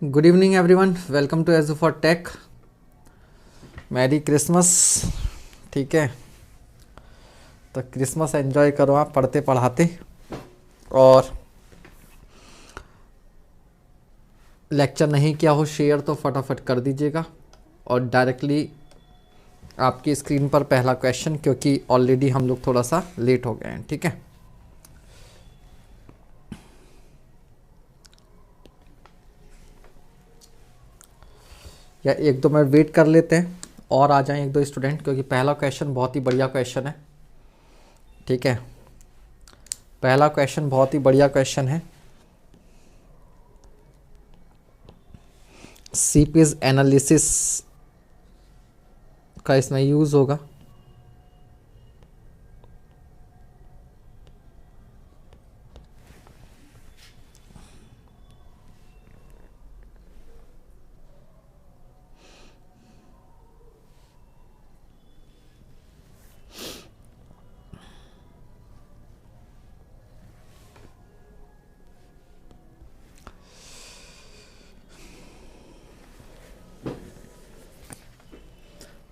Good evening everyone, welcome to edu for tech. Merry Christmas. ठीक है, तो Christmas enjoy करो आप पढ़ते पढ़ाते, और लेक्चर नहीं किया हो शेयर तो फटाफट कर दीजिएगा। और डायरेक्टली आपकी स्क्रीन पर पहला क्वेश्चन, क्योंकि ऑलरेडी हम लोग थोड़ा सा लेट हो गए हैं। ठीक है, या एक दो मिनट वेट कर लेते हैं और आ जाएं एक दो स्टूडेंट, क्योंकि पहला क्वेश्चन बहुत ही बढ़िया क्वेश्चन है। ठीक है, पहला क्वेश्चन बहुत ही बढ़िया क्वेश्चन है। सीपीज एनालिसिस का इसमें यूज होगा।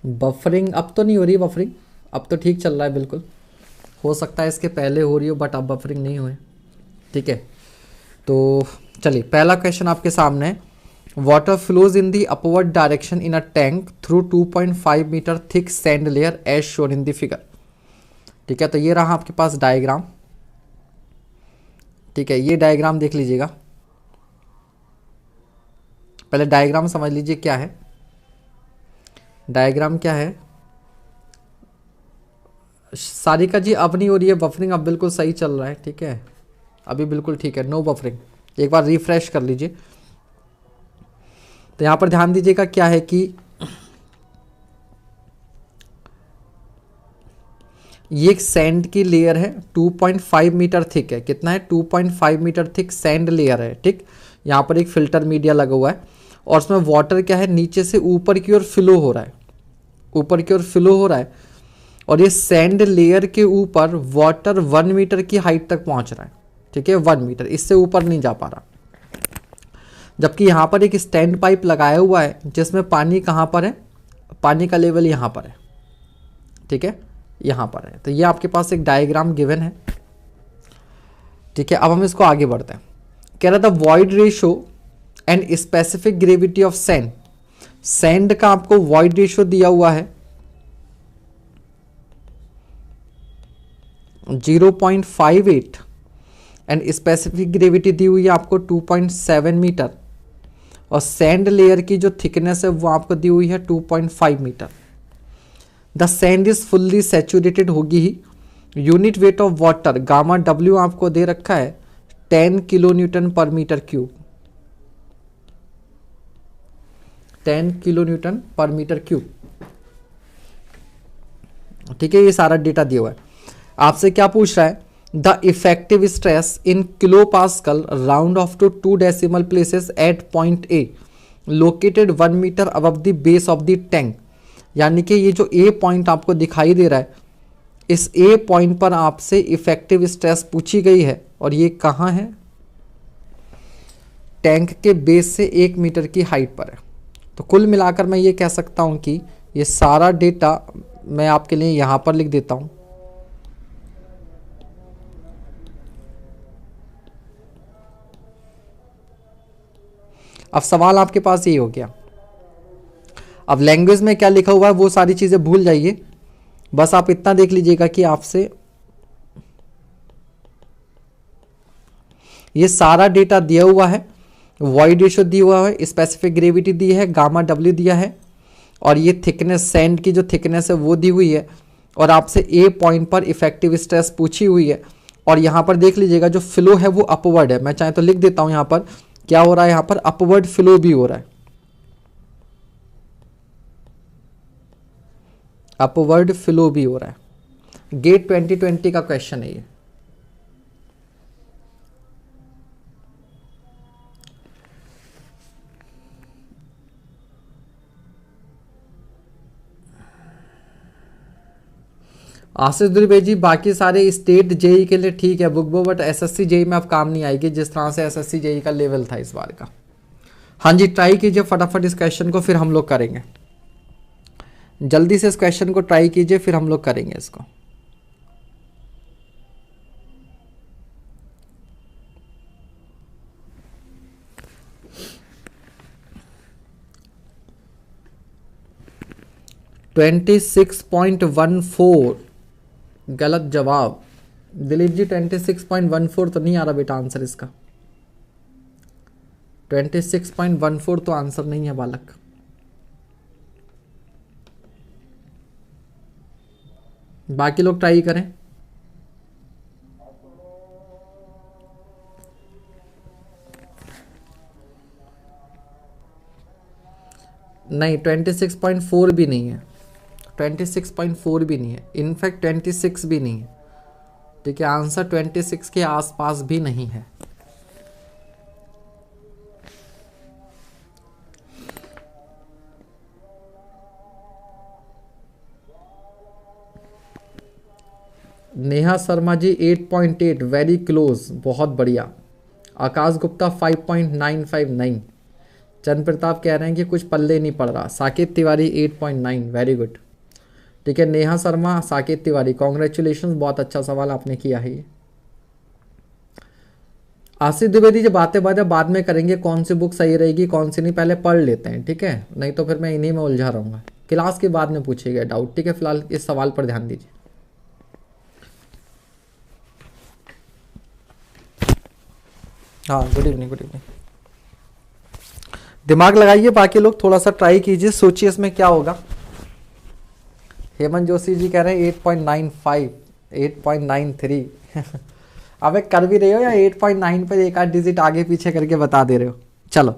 बफरिंग अब तो नहीं हो रही, बफरिंग अब तो ठीक चल रहा है। बिल्कुल हो सकता है इसके पहले हो रही हो, बट अब बफरिंग नहीं हुए। ठीक है, तो चलिए पहला क्वेश्चन आपके सामने है। Water flows in the upward direction in a tank through 2.5 metre thick sand layer as shown in the figure. ठीक है, तो ये रहा आपके पास डायग्राम। ठीक है, ये डायग्राम देख लीजिएगा। पहले डायग्राम समझ लीजिए क्या है। डायग्राम क्या है? सारिका जी अब नहीं हो रही है बफरिंग, अब बिल्कुल सही चल रहा है। ठीक है, अभी बिल्कुल ठीक है, नो बफरिंग। एक बार रिफ्रेश कर लीजिए। तो यहां पर ध्यान दीजिएगा क्या है कि ये एक सैंड की लेयर है, 2.5 मीटर थिक है। कितना है? 2.5 मीटर थिक सैंड लेयर है। ठीक, यहां पर एक फिल्टर मीडिया लगा हुआ है, और उसमें वाटर क्या है, नीचे से ऊपर की ओर फ्लो हो रहा है। ऊपर की ओर फ्लो हो रहा है, और ये सैंड लेयर के ऊपर वाटर 1 मीटर की हाइट तक पहुंच रहा है। ठीक है, 1 मीटर, इससे ऊपर नहीं जा पा रहा। जबकि यहां पर एक स्टैंड पाइप लगाया हुआ है, जिसमें पानी कहां पर है? पानी का लेवल यहां पर है। ठीक है, यहां पर है। तो ये आपके पास एक डायग्राम गिवन है। ठीक है, अब हम इसको आगे बढ़ते हैं। कह रहा था void ratio and specific gravity of sand. Sand का आपको वॉइड रेशो दिया हुआ है 0.58 एंड स्पेसिफिक ग्रेविटी दी हुई है आपको 2.7 मीटर, और सैंड लेयर की जो थिकनेस है वो आपको दी हुई है 2.5 मीटर। The sand is fully saturated होगी ही। Unit weight of water gamma W आपको दे रखा है 10 kilo newton per metre cube. 10 kilo newton per metre cube. ठीक है, ये सारा डेटा दिया हुआ है। आपसे क्या पूछ रहा है? The effective stress in kilo pascal round off to 2 decimal places at point A located 1 metre above the base of the tank. यानी कि ये जो ए पॉइंट आपको दिखाई दे रहा है, इस ए पॉइंट पर आपसे इफेक्टिव स्ट्रेस पूछी गई है, और ये कहाँ है? टैंक के बेस से 1 मीटर की हाइट पर है। तो कुल मिलाकर मैं ये कह सकता हूं कि ये सारा डेटा मैं आपके लिए यहां पर लिख देता हूं। अब सवाल आपके पास ये हो गया। अब लैंग्वेज में क्या लिखा हुआ है वो सारी चीजें भूल जाइए, बस आप इतना देख लीजिएगा कि आपसे ये सारा डेटा दिया हुआ है। वॉइड रेशो दिया हुआ है, स्पेसिफिक ग्रेविटी दी है, गामा डब्ल्यू दिया है, और ये थिकनेस, सैंड की जो थिकनेस है वो दी हुई है, और आपसे ए पॉइंट पर इफेक्टिव स्ट्रेस पूछी हुई है। और यहाँ पर देख लीजिएगा जो फ्लो है वो अपवर्ड है। मैं चाहे तो लिख देता हूँ यहाँ पर क्या हो रहा है, यहाँ पर अपवर्ड फ्लो भी हो रहा है। अपवर्ड फ्लो भी हो रहा है। गेट 2020 का क्वेश्चन है ये। आशीष द्विवेदी, बाकी सारे स्टेट जेई के लिए ठीक है बुक बो, बट एसएससी जेई में अब काम नहीं आएगी जिस तरह से एसएससी जेई का लेवल था इस बार का। हाँ जी, ट्राई कीजिए फटाफट इस क्वेश्चन को, फिर हम लोग करेंगे। जल्दी से इस क्वेश्चन को ट्राई कीजिए, फिर हम लोग करेंगे इसको। ट्वेंटी 26.14 गलत जवाब। दिलीप जी 26.14 तो नहीं आ रहा बेटा आंसर इसका। 26.14 तो आंसर नहीं है बालक। बाकी लोग ट्राई करें। नहीं, 26.4 भी नहीं है, 26.4 भी नहीं है, इनफैक्ट 26 भी नहीं है। ठीक है, आंसर 26 के आसपास भी नहीं है। नेहा शर्मा जी 8.8, वेरी क्लोज, बहुत बढ़िया। आकाश गुप्ता 5.959। चंद प्रताप कह रहे हैं कि कुछ पल्ले नहीं पड़ रहा। Saket Tiwari 8.9, very good. ठीक है, नेहा शर्मा, साकेत तिवारी, कॉन्ग्रेचुलेशन, बहुत अच्छा सवाल आपने किया है ये। आशीष द्विवेदी जी बातें बाद में करेंगे, कौन सी बुक सही रहेगी कौन सी नहीं, पहले पढ़ लेते हैं, ठीक है, नहीं तो फिर मैं इन्हीं में उलझा रहूंगा। क्लास के बाद में पूछिएगा डाउट, ठीक है, फिलहाल इस सवाल पर ध्यान दीजिए। हाँ, गुड इवनिंग, गुड इवनिंग। दिमाग लगाइए, बाकी लोग थोड़ा सा ट्राई कीजिए, सोचिए इसमें क्या होगा। हेमंत जोशी जी कह रहे हैं 8.95, 8.93। अब कर भी रहे हो या 8.9 पर एक आध डिजिट आगे पीछे करके बता दे रहे हो। चलो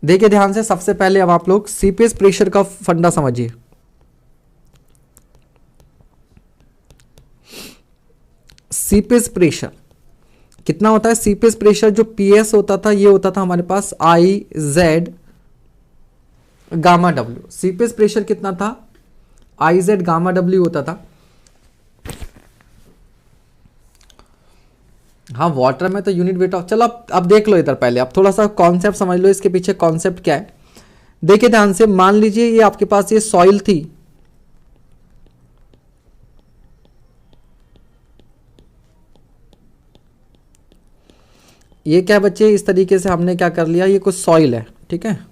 देखिए ध्यान से, सबसे पहले अब आप लोग सीपेस प्रेशर का फंडा समझिए। सीपेस प्रेशर कितना होता है? सीपेस प्रेशर जो पीएस होता था, ये होता था हमारे पास I Z gamma W. Seepage pressure कितना था? आई जेड गामा डब्ल्यू होता था। हाँ, वाटर में तो यूनिट वेट ऑफ, चलो अब देख लो इधर, पहले आप थोड़ा सा कॉन्सेप्ट समझ लो, इसके पीछे कॉन्सेप्ट क्या है। देखिए ध्यान से, मान लीजिए ये आपके पास ये सॉइल थी, ये क्या बच्चे, इस तरीके से हमने क्या कर लिया, ये कुछ सॉइल है, ठीक है।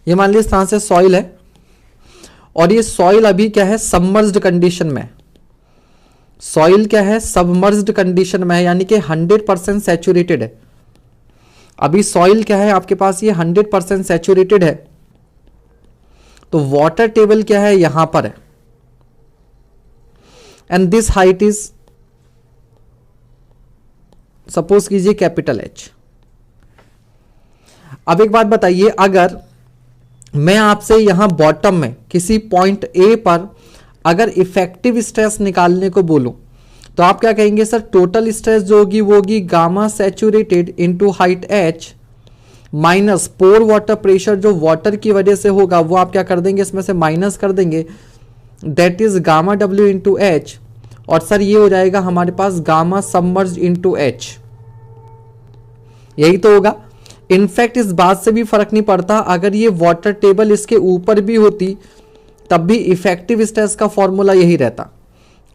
ये मान लीजिए इस तरह से सॉइल है, और ये सॉइल अभी क्या है, सबमर्ज्ड कंडीशन में। सॉइल क्या है, सबमर्ज्ड कंडीशन में है, यानी कि 100% सैचुरेटेड है। अभी सॉइल क्या है आपके पास, ये 100% सैचुरेटेड है। तो वाटर टेबल क्या है, यहां पर है, and this height is, suppose कीजिए कैपिटल एच। अब एक बात बताइए, अगर मैं आपसे यहां बॉटम में किसी पॉइंट ए पर अगर इफेक्टिव स्ट्रेस निकालने को बोलूं, तो आप क्या कहेंगे सर? टोटल स्ट्रेस जो होगी वो होगी gamma saturated into height H minus पोर वाटर प्रेशर, जो वाटर की वजह से होगा वो आप क्या कर देंगे, इसमें से माइनस कर देंगे, that is gamma W into H. और सर ये हो जाएगा हमारे पास गामा सबमर्ज इंटू एच, यही तो होगा। इनफैक्ट इस बात से भी फर्क नहीं पड़ता, अगर ये वाटर टेबल इसके ऊपर भी होती तब भी इफेक्टिव स्ट्रेस का फॉर्मूला यही रहता।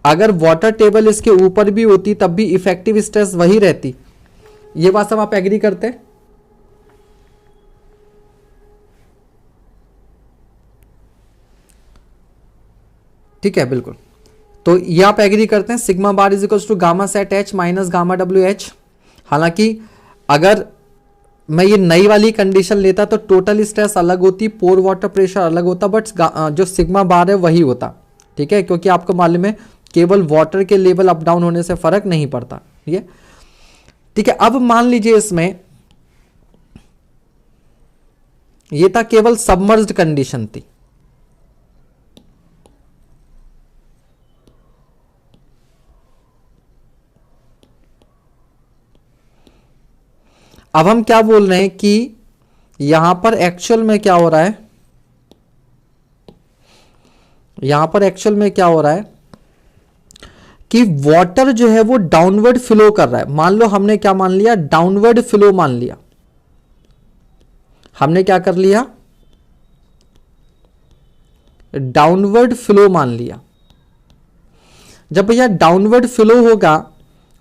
अगर वाटर टेबल इसके ऊपर भी होती तब भी इफेक्टिव स्ट्रेस वही रहती। ये बात सब आप एग्री करते हैं? ठीक है, बिल्कुल। तो ये आप एग्री करते हैं, sigma bar is equal to gamma sat H minus gamma W H. हालांकि अगर मैं ये नई वाली कंडीशन लेता तो टोटल स्ट्रेस अलग होती, पोर वाटर प्रेशर अलग होता, बट जो सिग्मा बार है वही होता, ठीक है, क्योंकि आपको मालूम है केवल वाटर के लेवल अप डाउन होने से फर्क नहीं पड़ता, ठीक है। ठीक है, अब मान लीजिए इसमें ये था केवल सबमर्ज्ड कंडीशन थी, अब हम क्या बोल रहे हैं कि यहां पर एक्चुअल में क्या हो रहा है, यहां पर एक्चुअल में क्या हो रहा है कि वाटर जो है वो डाउनवर्ड फ्लो कर रहा है। मान लो हमने क्या मान लिया, डाउनवर्ड फ्लो मान लिया। हमने क्या कर लिया, डाउनवर्ड फ्लो मान लिया। जब भैया डाउनवर्ड फ्लो होगा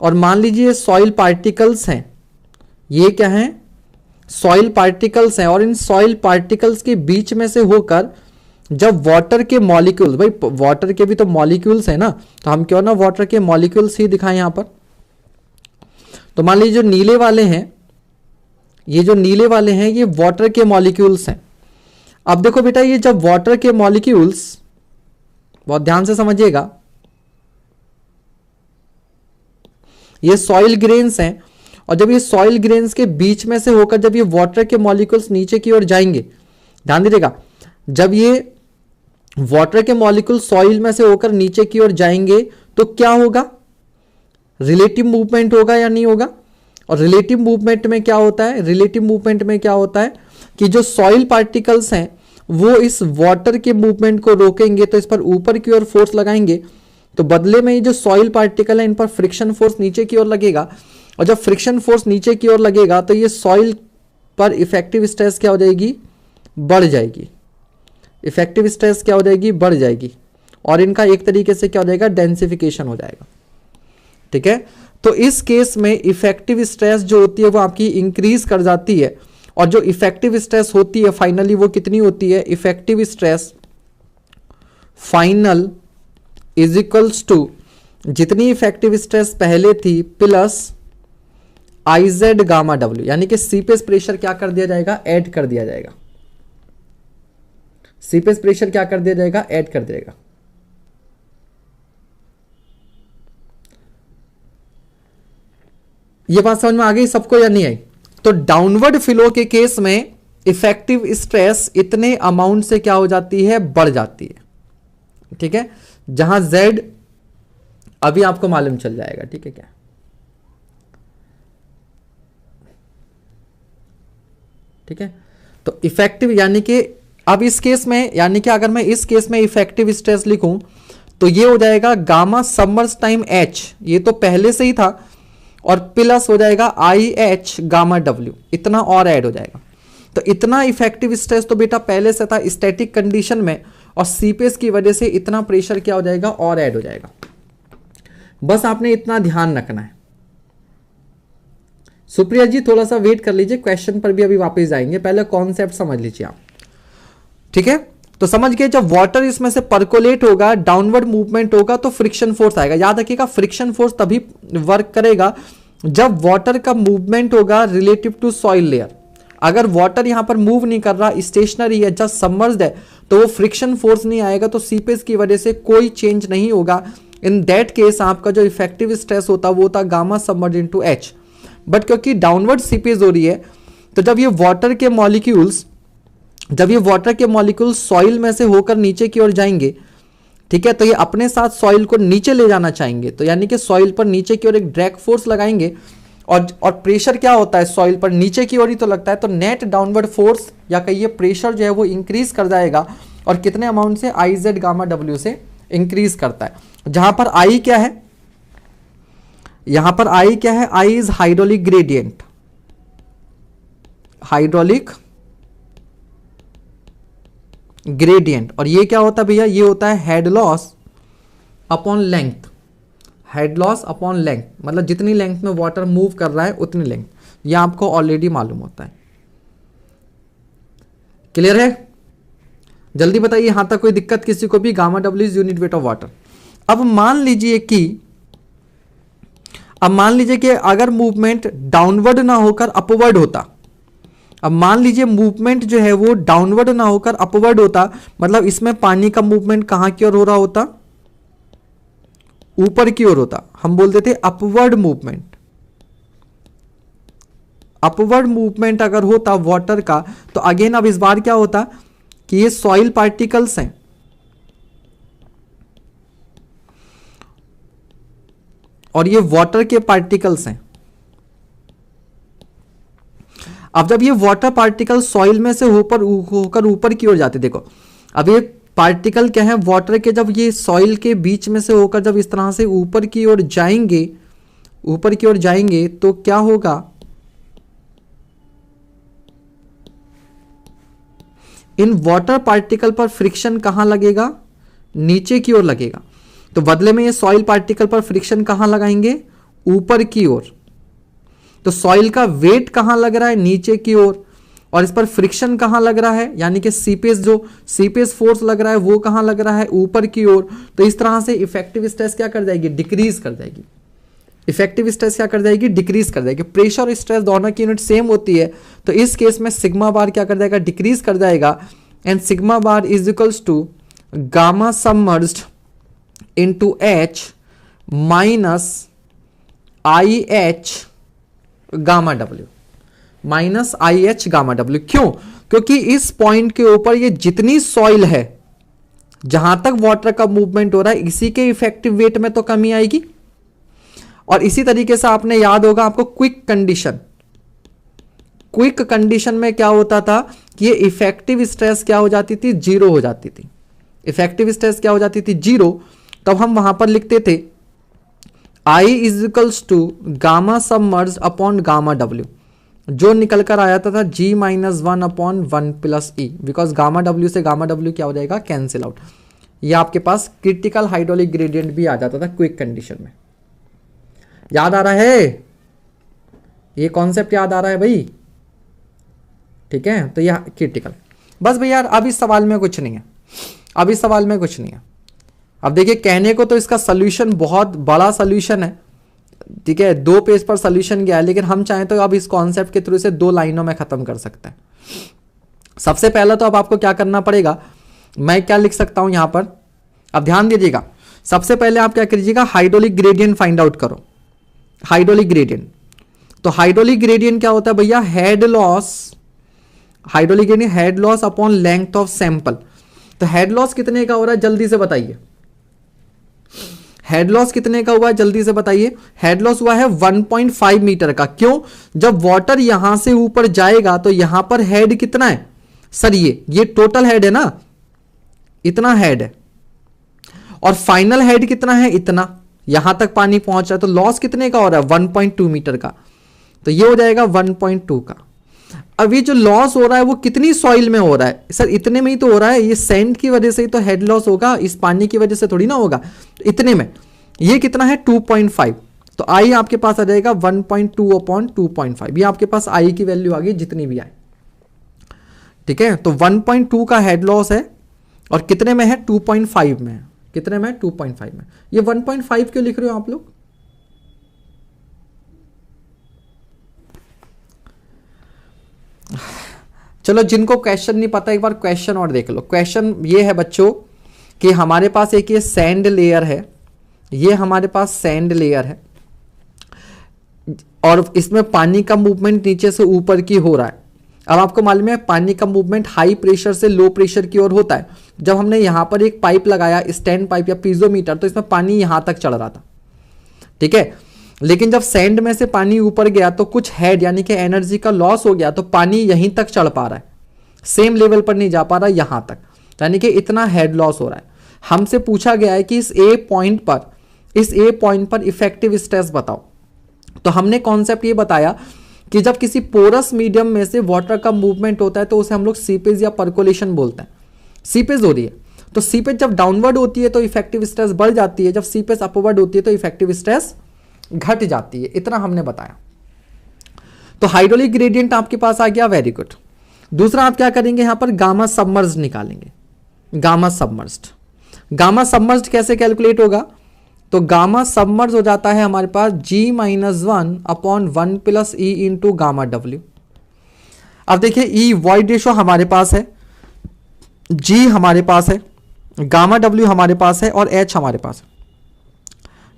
और मान लीजिए सॉइल पार्टिकल्स हैं, ये क्या हैं, सॉइल पार्टिकल्स हैं, और इन सॉइल पार्टिकल्स के बीच में से होकर जब वाटर के मॉलिक्यूल्स, भाई वाटर के भी तो मॉलिक्यूल्स हैं ना, तो हम क्यों ना वाटर के मॉलिक्यूल्स ही दिखाएं यहां पर। तो मान लीजिए जो नीले वाले हैं, ये जो नीले वाले हैं ये वाटर के मॉलिक्यूल्स हैं। अब देखो बेटा, ये जब वाटर के मॉलिक्यूल्स, बहुत ध्यान से समझिएगा, ये सॉइल ग्रेन्स हैं, और जब ये सॉइल ग्रेन्स के बीच में से होकर जब ये वाटर के मॉलिक्यूल्स नीचे की ओर जाएंगे, ध्यान दीजिएगा, जब ये वाटर के मॉलिक्यूल सॉइल में से होकर नीचे की ओर जाएंगे तो क्या होगा, रिलेटिव मूवमेंट होगा या नहीं होगा। और रिलेटिव मूवमेंट में क्या होता है, रिलेटिव मूवमेंट में क्या होता है कि जो सॉइल पार्टिकल्स हैं वो इस वाटर के मूवमेंट को रोकेंगे, तो इस पर ऊपर की ओर फोर्स लगाएंगे, तो बदले में ये जो सॉइल पार्टिकल है इन पर फ्रिक्शन फोर्स नीचे की ओर लगेगा, और जब फ्रिक्शन फोर्स नीचे की ओर लगेगा तो ये सॉइल पर इफेक्टिव स्ट्रेस क्या हो जाएगी, बढ़ जाएगी। इफेक्टिव स्ट्रेस क्या हो जाएगी, बढ़ जाएगी, और इनका एक तरीके से क्या हो जाएगा, डेंसिफिकेशन हो जाएगा। ठीक है, तो इस केस में इफेक्टिव स्ट्रेस जो होती है वो आपकी इंक्रीज कर जाती है, और जो इफेक्टिव स्ट्रेस होती है फाइनली वो कितनी होती है, effective stress final is equals to जितनी इफेक्टिव स्ट्रेस पहले थी प्लस आईजेड गामा डब्ल्यू, यानी कि सीपेस प्रेशर क्या कर दिया जाएगा, ऐड कर दिया जाएगा। सीपेस प्रेशर क्या कर दिया जाएगा, ऐड कर देगा। ये बात समझ में आ गई सबको या नहीं आई। तो डाउनवर्ड फ्लो के केस में इफेक्टिव स्ट्रेस इतने अमाउंट से क्या हो जाती है, बढ़ जाती है। ठीक है, जहां Z अभी आपको मालूम चल जाएगा। ठीक है, क्या ठीक है, तो इफेक्टिव यानी कि अब इस केस में, यानी कि अगर मैं इस केस में इफेक्टिव स्ट्रेस लिखूं तो ये हो जाएगा गामा सबमर्ज टाइम H, ये तो पहले से ही था, और प्लस हो जाएगा IH गामा W, इतना और ऐड हो जाएगा। तो इतना इफेक्टिव स्ट्रेस तो बेटा पहले से था स्टैटिक कंडीशन में, और सीपेस की वजह से इतना प्रेशर क्या हो जाएगा, और ऐड हो जाएगा। बस आपने इतना ध्यान रखना है। सुप्रिया जी थोड़ा सा वेट कर लीजिए, क्वेश्चन पर भी अभी वापस जाएंगे, पहले कॉन्सेप्ट समझ लीजिए आप। ठीक है, तो समझ गए, जब वाटर इसमें से परकोलेट होगा, डाउनवर्ड मूवमेंट होगा तो फ्रिक्शन फोर्स आएगा। याद रखिएगा, फ्रिक्शन फोर्स तभी वर्क करेगा जब वाटर का मूवमेंट होगा रिलेटिव टू सॉइल लेयर। अगर वाटर यहां पर मूव नहीं कर रहा, स्टेशनरी है, जस्ट सबमर्ज्ड है, तो वो फ्रिक्शन फोर्स नहीं आएगा, तो सीपेस की वजह से कोई चेंज नहीं होगा। इन दैट केस आपका जो इफेक्टिव स्ट्रेस होता वो होता gamma submerge into H। But क्योंकि डाउनवर्ड सीपेस हो रही है, तो जब ये वाटर के मॉलिक्यूल्स सॉइल में से होकर नीचे की ओर जाएंगे, ठीक है, तो ये अपने साथ सॉइल को नीचे ले जाना चाहेंगे, तो यानी कि सॉइल पर नीचे की ओर एक ड्रैग फोर्स लगाएंगे, और प्रेशर क्या होता है सॉइल पर नीचे की ओर ही तो लगता है, तो नेट डाउनवर्ड फोर्स या कहिए प्रेशर जो है वो इंक्रीज कर जाएगा, और कितने अमाउंट से, IZ गामा W से इंक्रीज करता है। जहां पर I क्या है, यहां पर I क्या है, I is hydraulic gradient, hydraulic gradient, और ये क्या होता है भैया, ये होता है head loss upon length. Head loss upon length मतलब जितनी लेंथ में वाटर मूव कर रहा है उतनी लेंथ, ये आपको ऑलरेडी मालूम होता है। क्लियर है, जल्दी बताइए यहां तक कोई दिक्कत किसी को भी। Gamma W is unit weight of water. अब मान लीजिए कि अगर मूवमेंट डाउनवर्ड ना होकर अपवर्ड होता, अब मान लीजिए मूवमेंट जो है वो डाउनवर्ड ना होकर अपवर्ड होता, मतलब इसमें पानी का मूवमेंट कहां की ओर हो रहा होता, ऊपर की ओर होता। हम बोलते थे अपवर्ड मूवमेंट। अपवर्ड मूवमेंट अगर होता वाटर का, तो अगेन अब इस बार क्या होता कि ये सॉइल पार्टिकल्स हैं, और ये वाटर के पार्टिकल्स हैं, अब जब ये वाटर पार्टिकल सॉइल में से ऊपर होकर ऊपर की ओर जाते, देखो अब ये पार्टिकल क्या है वाटर के, जब ये सॉइल के बीच में से होकर जब इस तरह से ऊपर की ओर जाएंगे, ऊपर की ओर जाएंगे तो क्या होगा, इन वाटर पार्टिकल पर फ्रिक्शन कहां लगेगा, नीचे की ओर लगेगा। तो बदले में ये सॉइल पार्टिकल पर फ्रिक्शन कहां लगाएंगे, ऊपर की ओर। तो सॉइल का वेट कहां लग रहा है, नीचे की ओर, और इस पर फ्रिक्शन कहां लग रहा है, यानी कि सीपेस, जो सीपेस फोर्स लग रहा है वो कहां लग रहा है, ऊपर की ओर। तो इस तरह से इफेक्टिव स्ट्रेस क्या कर जाएगी, डिक्रीज कर जाएगी। इफेक्टिव स्ट्रेस क्या कर जाएगी, डिक्रीज कर जाएगी। प्रेशर और स्ट्रेस दोनों की यूनिट सेम होती है, तो इस केस में सिग्मा बार क्या कर जाएगा, डिक्रीज कर जाएगा। And sigma bar is equals to gamma submerged into H minus I H gamma W, minus I H gamma W. क्यों, क्योंकि इस पॉइंट के ऊपर ये जितनी सॉइल है, जहां तक वाटर का मूवमेंट हो रहा है, इसी के इफेक्टिव वेट में तो कमी आएगी। और इसी तरीके से आपने याद होगा आपको क्विक कंडीशन, क्विक कंडीशन में क्या होता था कि ये इफेक्टिव स्ट्रेस क्या हो जाती थी, जीरो हो जाती थी। इफेक्टिव स्ट्रेस क्या हो जाती थी, जीरो। तब हम वहां पर लिखते थे I is equals to gamma submerge upon gamma W, जो निकल कर आया था G minus 1 upon 1 plus E, because gamma W से गामा डब्ल्यू क्या हो जाएगा, कैंसिल आउट। ये आपके पास क्रिटिकल हाइड्रोलिक ग्रेडियंट भी आ जाता था क्विक कंडीशन में। याद आ रहा है, ये कॉन्सेप्ट याद आ रहा है भाई, ठीक है। तो यह क्रिटिकल, बस भैया अब इस सवाल में कुछ नहीं है, अब इस सवाल में कुछ नहीं है। अब देखिए कहने को तो इसका सोल्यूशन बहुत बड़ा सोल्यूशन है, ठीक है, 2 पेज पर सोल्यूशन गया है, लेकिन हम चाहें तो अब इस कॉन्सेप्ट के थ्रू से 2 लाइनों में खत्म कर सकते हैं। सबसे पहला तो अब आपको क्या करना पड़ेगा, मैं क्या लिख सकता हूं यहां पर, अब ध्यान दीजिएगा। सबसे पहले आप क्या करिएगा, हाइड्रोलिक ग्रेडियंट फाइंड आउट करो। हाइड्रोलिक ग्रेडियंट, तो हाइड्रोलिक ग्रेडियंट क्या होता है भैया, head loss, hydraulic gradient head loss upon length of sample. तो हेड लॉस कितने का हो रहा है, जल्दी से बताइए, हेड लॉस कितने का हुआ है, जल्दी से बताइए। हेड लॉस हुआ है 1.5 मीटर का। क्यों, जब वाटर यहां से ऊपर जाएगा तो यहां पर हेड कितना है सर, ये टोटल हेड है ना, इतना हेड है, और फाइनल हेड कितना है, इतना, यहां तक पानी पहुंच रहा है, तो लॉस कितने का हो रहा है, 1.2 मीटर का। तो ये हो जाएगा 1.2 का। अब ये जो लॉस हो रहा है वो कितनी सॉइल में हो रहा है सर, इतने में ही तो हो रहा है, ये सैंड की वजह से ही तो हेड लॉस होगा, इस पानी की वजह से थोड़ी ना होगा। इतने में ये कितना है 2.5, तो आई आपके पास आ जाएगा 1.2 अपॉन 2.5, ये आपके पास आई की वैल्यू आ गई जितनी भी आए, ठीक है। तो 1.2 का हेड लॉस है और कितने में है, 2.5 में है, कितने में है, 2.5 में। ये 1.5 क्यों लिख रहे हो आप लोग, चलो जिनको क्वेश्चन नहीं पता एक बार क्वेश्चन और देख लो। क्वेश्चन ये है बच्चों कि हमारे पास एक ये सैंड लेयर है, ये हमारे पास सैंड लेयर है, और इसमें पानी का मूवमेंट नीचे से ऊपर की हो रहा है। अब आपको मालूम है पानी का मूवमेंट हाई प्रेशर से लो प्रेशर की ओर होता है। जब हमने यहां पर एक पाइप लगाया, स्टैंड पाइप या पीजोमीटर, तो इसमें पानी यहां तक चढ़ रहा था, ठीक है। लेकिन जब सैंड में से पानी ऊपर गया तो कुछ हेड यानी कि एनर्जी का लॉस हो गया, तो पानी यहीं तक चढ़ पा रहा है, सेम लेवल पर नहीं जा पा रहा यहां तक, यानी कि इतना हेड लॉस हो रहा है। हमसे पूछा गया है कि इस ए पॉइंट पर इफेक्टिव स्ट्रेस बताओ। तो हमने कॉन्सेप्ट ये बताया कि जब किसी पोरस मीडियम में से वाटर का मूवमेंट होता है तो उसे हम लोग सीपेज या पर्कोलेशन बोलते हैं। सीपेज हो रही है तो सीपेज जब डाउनवर्ड होती है तो इफेक्टिव स्ट्रेस बढ़ जाती है, जब सीपेज अपवर्ड होती है तो इफेक्टिव स्ट्रेस घट जाती है, इतना हमने बताया। तो हाइड्रोलिक ग्रेडियंट आपके पास आ गया, वेरी गुड। दूसरा आप क्या करेंगे, यहां पर गामा सबमर्ज्ड निकालेंगे। गामा सबमर्ज्ड कैसे कैलकुलेट होगा, तो गामा सबमर्ज हो जाता है हमारे पास G-1 upon 1 plus E into gamma W. अब देखिए ई वॉइड रेशो हमारे पास है, G हमारे पास है, गामा डब्ल्यू हमारे पास है और H हमारे पास है,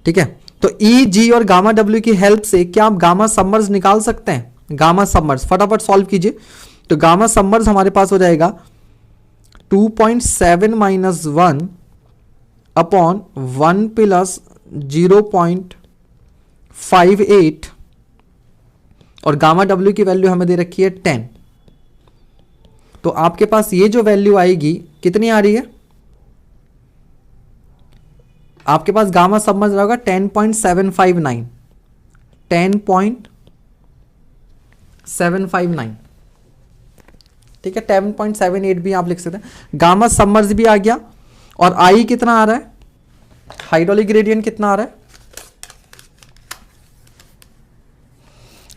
ठीक है। तो ई, जी और गामा डब्ल्यू की हेल्प से क्या आप गामा सबमर्ज निकाल सकते हैं, गामा सबमर्ज फटाफट सॉल्व कीजिए। तो गामा सबमर्ज हमारे पास हो जाएगा 2.7 माइनस 1 अपॉन 1 प्लस 0.58 और गामा डब्ल्यू की वैल्यू हमें दे रखी है 10। तो आपके पास ये जो वैल्यू आएगी कितनी आ रही है, आपके पास गामा समझ रहा होगा 10.759, 10.759, ठीक है। 10.78 भी आप लिख सकते हैं। गामा सबमर्ज भी आ गया। और आई कितना आ रहा है, हाइड्रोलिक ग्रेडियंट कितना आ रहा है,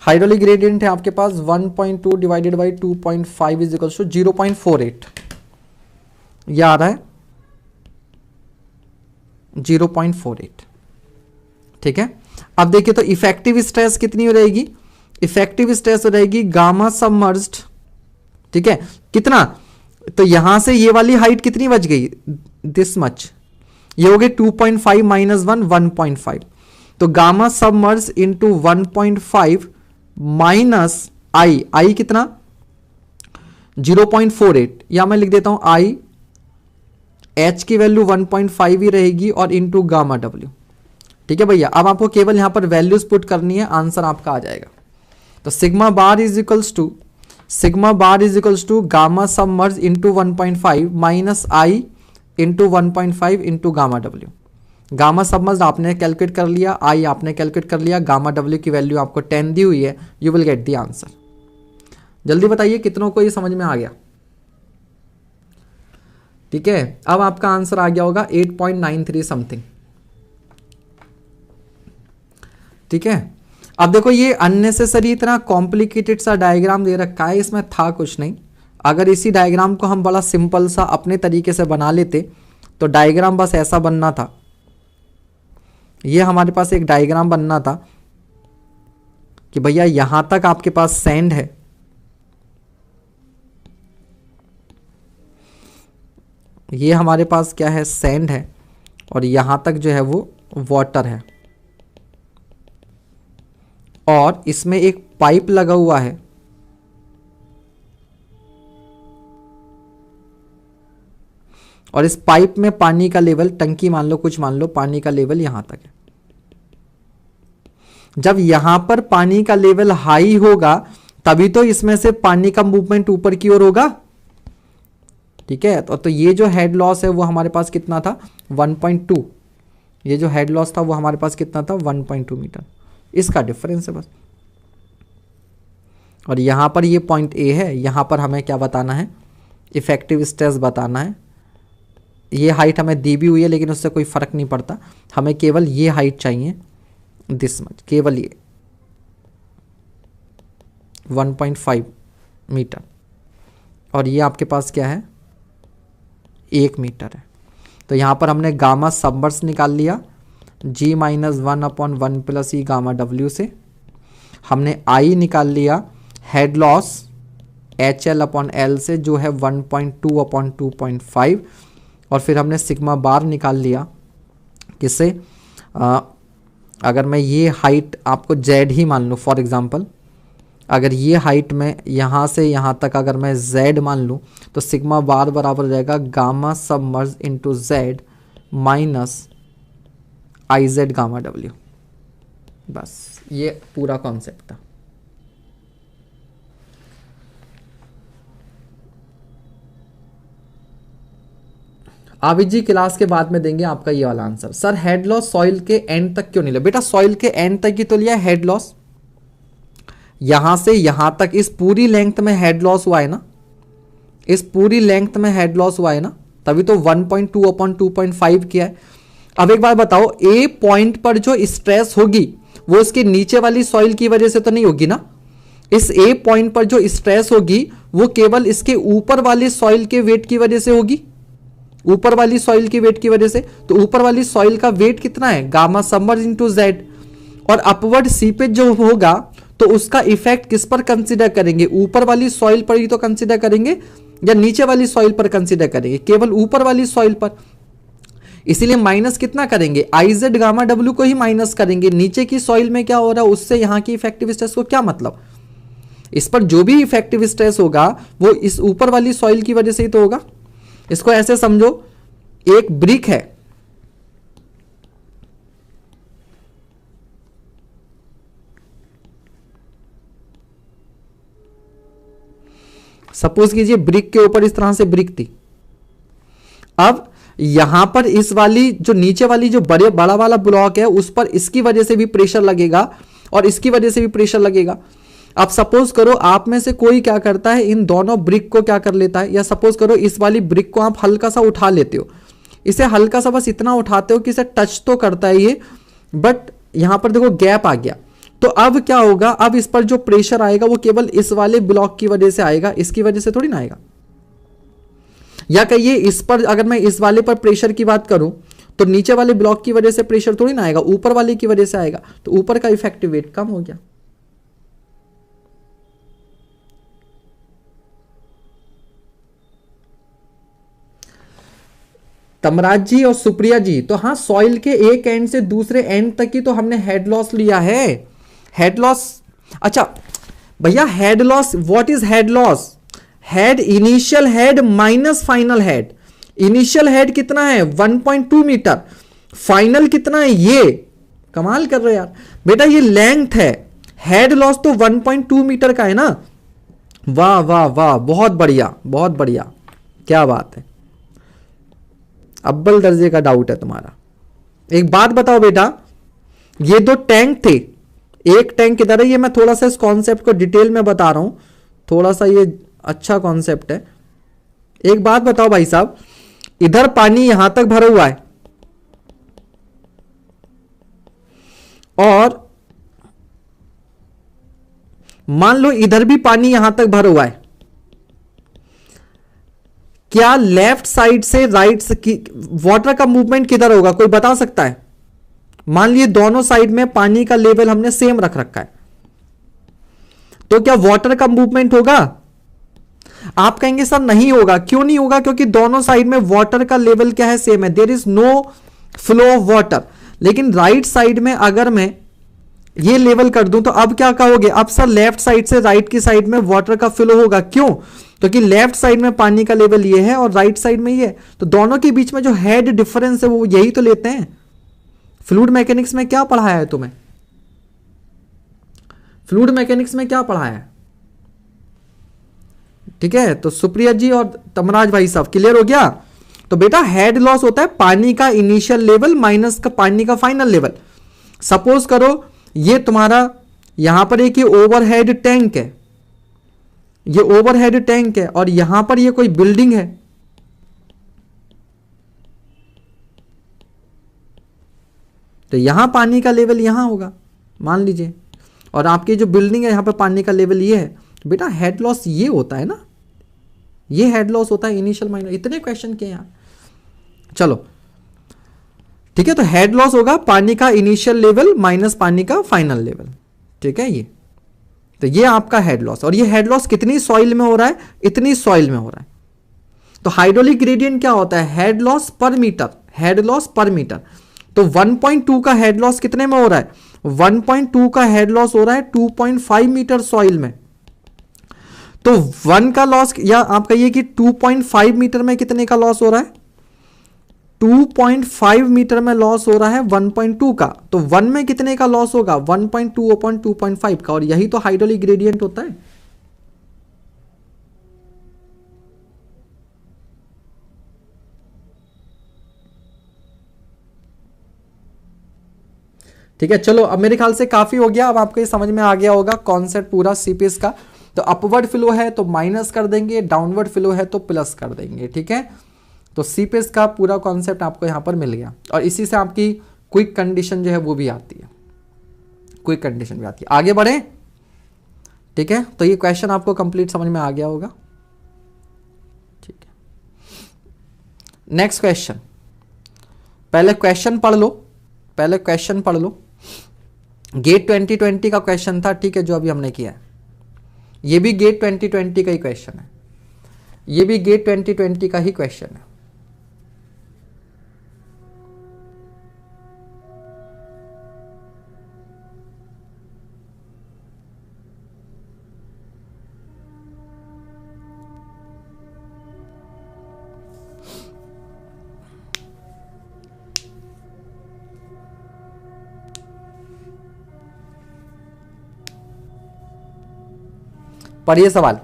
हाइड्रोलिक ग्रेडियंट है आपके पास 1.2 divided by 2.5 is equals to 0.48, यह आ रहा है 0.48, ठीक है। अब देखिए तो इफेक्टिव स्ट्रेस कितनी हो रहेगी, इफेक्टिव स्ट्रेस हो रहेगी गामा सबमर्ज्ड, ठीक है, कितना, तो यहां से ये वाली हाइट कितनी बच गई, दिस मच, ये हो गई 2.5 माइनस 1 1.5, तो गामा सबमर्ज इंटू 1.5 माइनस आई कितना 0.48, या मैं लिख देता हूं आई, एच की वैल्यू 1.5 ही रहेगी और इंटू गामा डब्ल्यू, ठीक है भैया। अब आपको केवल यहां पर वैल्यूज पुट करनी है, आंसर आपका आ जाएगा। तो sigma bar is equals to gamma submerge into 1.5 minus i into 1.5 into gamma डब्ल्यू। गामा सबमर्ज आपने कैलकुलेट कर लिया, आई आपने कैलकुलेट कर लिया, गामा डब्ल्यू की वैल्यू आपको 10 दी हुई है, you will get the answer. जल्दी बताइए कितनों को ये समझ में आ गया, ठीक है। अब आपका आंसर आ गया होगा 8.93 समथिंग, ठीक है। अब देखो ये अननेसेसरी इतना कॉम्प्लिकेटेड सा डायग्राम दे रखा है, इसमें था कुछ नहीं। अगर इसी डायग्राम को हम बड़ा सिंपल सा अपने तरीके से बना लेते तो डायग्राम बस ऐसा बनना था, ये हमारे पास एक डायग्राम बनना था कि भैया यहां तक आपके पास सैंड है, ये हमारे पास क्या है, सैंड है, और यहां तक जो है वो वाटर है, और इसमें एक पाइप लगा हुआ है, और इस पाइप में पानी का लेवल, टंकी मान लो, कुछ मान लो, पानी का लेवल यहां तक है। जब यहां पर पानी का लेवल हाई होगा तभी तो इसमें से पानी का मूवमेंट ऊपर की ओर होगा, ठीक है। तो ये जो हेड लॉस है वो हमारे पास कितना था 1.2, ये जो हेड लॉस था वो हमारे पास कितना था 1.2 मीटर, इसका डिफरेंस है बस। और यहां पर ये पॉइंट ए है, यहां पर हमें क्या बताना है, इफेक्टिव स्ट्रेस बताना है। ये हाइट हमें दी भी हुई है लेकिन उससे कोई फर्क नहीं पड़ता, हमें केवल ये हाइट चाहिए, दिस मच, केवल ये 1.5 मीटर, और ये आपके पास क्या है 1 मीटर है। तो यहां पर हमने गामा सबमर्स निकाल लिया, G माइनस 1/1 प्लस ई गामा डब्ल्यू से। हमने I निकाल लिया हेड लॉस HL/L से, जो है 1.2/2.5, और फिर हमने सिग्मा बार निकाल लिया किससे, अगर मैं ये हाइट आपको Z ही मान लूँ फॉर एग्जांपल, अगर ये हाइट में यहाँ से यहाँ तक अगर मैं Z मान लूँ तो सिग्मा बार बराबर हो जाएगा gamma submerge into Z minus IZ gamma W. बस ये पूरा कॉन्सेप्ट था। आविद जी क्लास के बाद में देंगे आपका ये वाला answer. Sir head loss soil के एंड तक क्यों नहीं लिया? बेटा सॉइल के एंड तक ही तो लिया हेड लॉस, यहां से यहां तक इस पूरी लेंथ में हेड लॉस हुआ है ना, इस पूरी लेंथ में हेड लॉस हुआ है ना, तभी तो 1.2/2.5 किया है। अब एक बार बताओ, ए पॉइंट पर जो स्ट्रेस होगी वो इसके नीचे वाली सॉइल की वजह से तो नहीं होगी ना, इस ए पॉइंट पर जो स्ट्रेस होगी वो केवल इसके ऊपर वाली सॉइल के वेट की वजह से होगी, ऊपर वाली सॉइल की वेट की वजह से। तो ऊपर वाली सॉइल का वेट कितना है, गामा सबमर्ज इंटू जेड, और अपवर्ड सीपेज जो होगा तो उसका इफेक्ट किस पर कंसीडर करेंगे, ऊपर वाली सॉइल पर ही तो कंसीडर करेंगे या नीचे वाली सॉइल पर कंसीडर करेंगे, केवल ऊपर वाली सॉइल पर। इसीलिए माइनस कितना करेंगे, आईजेड गामा डब्ल्यू को ही माइनस करेंगे। नीचे की सॉइल में क्या हो रहा है उससे यहां की इफेक्टिव स्ट्रेस को क्या मतलब, इस पर जो भी इफेक्टिव स्ट्रेस होगा वो इस ऊपर वाली सॉइल की वजह से ही तो होगा। इसको ऐसे समझो, एक ब्रिक है, सपोज कीजिए ब्रिक के ऊपर इस तरह से ब्रिक थी, अब यहां पर इस वाली जो नीचे वाली जो बड़ा वाला ब्लॉक है उस पर इसकी वजह से भी प्रेशर लगेगा और इसकी वजह से भी प्रेशर लगेगा। अब सपोज करो आप में से कोई क्या करता है, इन दोनों ब्रिक को क्या कर लेता है, या सपोज करो इस वाली ब्रिक को आप हल्का सा उठा लेते हो, इसे हल्का सा बस इतना उठाते हो कि इसे टच तो करता है ये, बट यहां पर देखो गैप आ गया। तो अब क्या होगा, अब इस पर जो प्रेशर आएगा वो केवल इस वाले ब्लॉक की वजह से आएगा, इसकी वजह से थोड़ी ना आएगा। या कहिए इस पर अगर मैं इस वाले पर प्रेशर की बात करूं तो नीचे वाले ब्लॉक की वजह से प्रेशर थोड़ी ना आएगा, ऊपर वाले की वजह से आएगा, तो ऊपर का इफेक्टिव वेट कम हो गया। तमराज जी और सुप्रिया जी, तो हाँ सॉइल के एक एंड से दूसरे एंड तक की तो हमने हेड लॉस लिया है। हेड लॉस, अच्छा भैया head loss, what is head loss? Head, initial head minus final head. Initial head कितना है 1.2 मीटर, फाइनल कितना है, ये कमाल कर रहे यार बेटा, ये लेंथ है। हेड लॉस तो 1.2 मीटर का है ना। वाह वाह वाह, बहुत बढ़िया बहुत बढ़िया, क्या बात है, अव्वल दर्जे का डाउट है तुम्हारा। एक बात बताओ बेटा, ये दो टैंक थे, एक टैंक किधर है, ये मैं थोड़ा सा इस कॉन्सेप्ट को डिटेल में बता रहा हूं, थोड़ा सा ये अच्छा कॉन्सेप्ट है। एक बात बताओ भाई साहब, इधर पानी यहां तक भरा हुआ है और मान लो इधर भी पानी यहां तक भरा हुआ है, क्या लेफ्ट साइड से राइट वाटर का मूवमेंट किधर होगा, कोई बता सकता है? मान लीजिए दोनों साइड में पानी का लेवल हमने सेम रख रखा है, तो क्या वाटर का मूवमेंट होगा? आप कहेंगे सर नहीं होगा। क्यों नहीं होगा? क्योंकि दोनों साइड में वाटर का लेवल क्या है, सेम है, there is no flow of water. लेकिन राइट साइड में अगर मैं ये लेवल कर दूं तो अब क्या कहोगे, अब सर लेफ्ट साइड से राइट की साइड में वाटर का फ्लो होगा। क्यों? क्योंकि लेफ्ट साइड में पानी का लेवल ये है और राइट साइड में ये है, तो दोनों के बीच में जो हेड डिफरेंस है वो यही तो लेते हैं। फ्लूइड मैकेनिक्स में क्या पढ़ाया है तुम्हें? फ्लूइड मैकेनिक्स में क्या पढ़ाया है? ठीक है, तो सुप्रिया जी और तमराज भाई साहब क्लियर हो गया? तो बेटा हेड लॉस होता है पानी का इनिशियल लेवल माइनस का पानी का फाइनल लेवल। सपोज करो ये तुम्हारा यहां पर एक ओवरहेड टैंक है, ये ओवरहेड टैंक है और यहां पर ये कोई बिल्डिंग है, तो यहां पानी का लेवल यहां होगा मान लीजिए, और आपकी जो बिल्डिंग है यहां पर पानी का लेवल ये है। बेटा हेड लॉस ये होता है ना, ये हेड लॉस होता है इनिशियल माइनस। इतने क्वेश्चन किए यार, चलो ठीक है। तो हेड लॉस होगा पानी का इनिशियल लेवल माइनस पानी का फाइनल लेवल, ठीक है ये। तो ये आपका हेड लॉस, और ये हेड लॉस कितनी सॉइल में हो रहा है, इतनी सॉइल में हो रहा है। तो हाइड्रोलिक ग्रेडियंट क्या होता है, हेड लॉस पर मीटर, हेड लॉस पर मीटर। तो 1.2 का हेड लॉस कितने में हो रहा है, 1.2 का हेड लॉस हो रहा है 2.5 मीटर सॉइल में। तो 1 का लॉस, या आप कहिए कि 2.5 मीटर में कितने का लॉस हो रहा है, 2.5 मीटर में लॉस हो रहा है 1.2 का। तो 1 में कितने का लॉस होगा, 1.2 अपॉन 2.5 का, और यही तो हाइड्रोलिक ग्रेडियंट होता है। ठीक है, चलो अब मेरे ख्याल से काफी हो गया, अब आपको ये समझ में आ गया होगा कॉन्सेप्ट पूरा सीपीएस का। तो अपवर्ड फ्लो है तो माइनस कर देंगे, डाउनवर्ड फ्लो है तो प्लस कर देंगे, ठीक है। तो सीपीएस का पूरा कॉन्सेप्ट आपको यहां पर मिल गया, और इसी से आपकी क्विक कंडीशन जो है वो भी आती है, क्विक कंडीशन भी आती है। आगे बढ़े, ठीक है। तो ये क्वेश्चन आपको कंप्लीट समझ में आ गया होगा, ठीक है। नेक्स्ट क्वेश्चन, पहले क्वेश्चन पढ़ लो, पहले क्वेश्चन पढ़ लो। गेट 2020 का क्वेश्चन था, ठीक है, जो अभी हमने किया है। ये भी गेट 2020 का ही क्वेश्चन है, ये भी गेट 2020 का ही क्वेश्चन है। पढ़िए सवाल।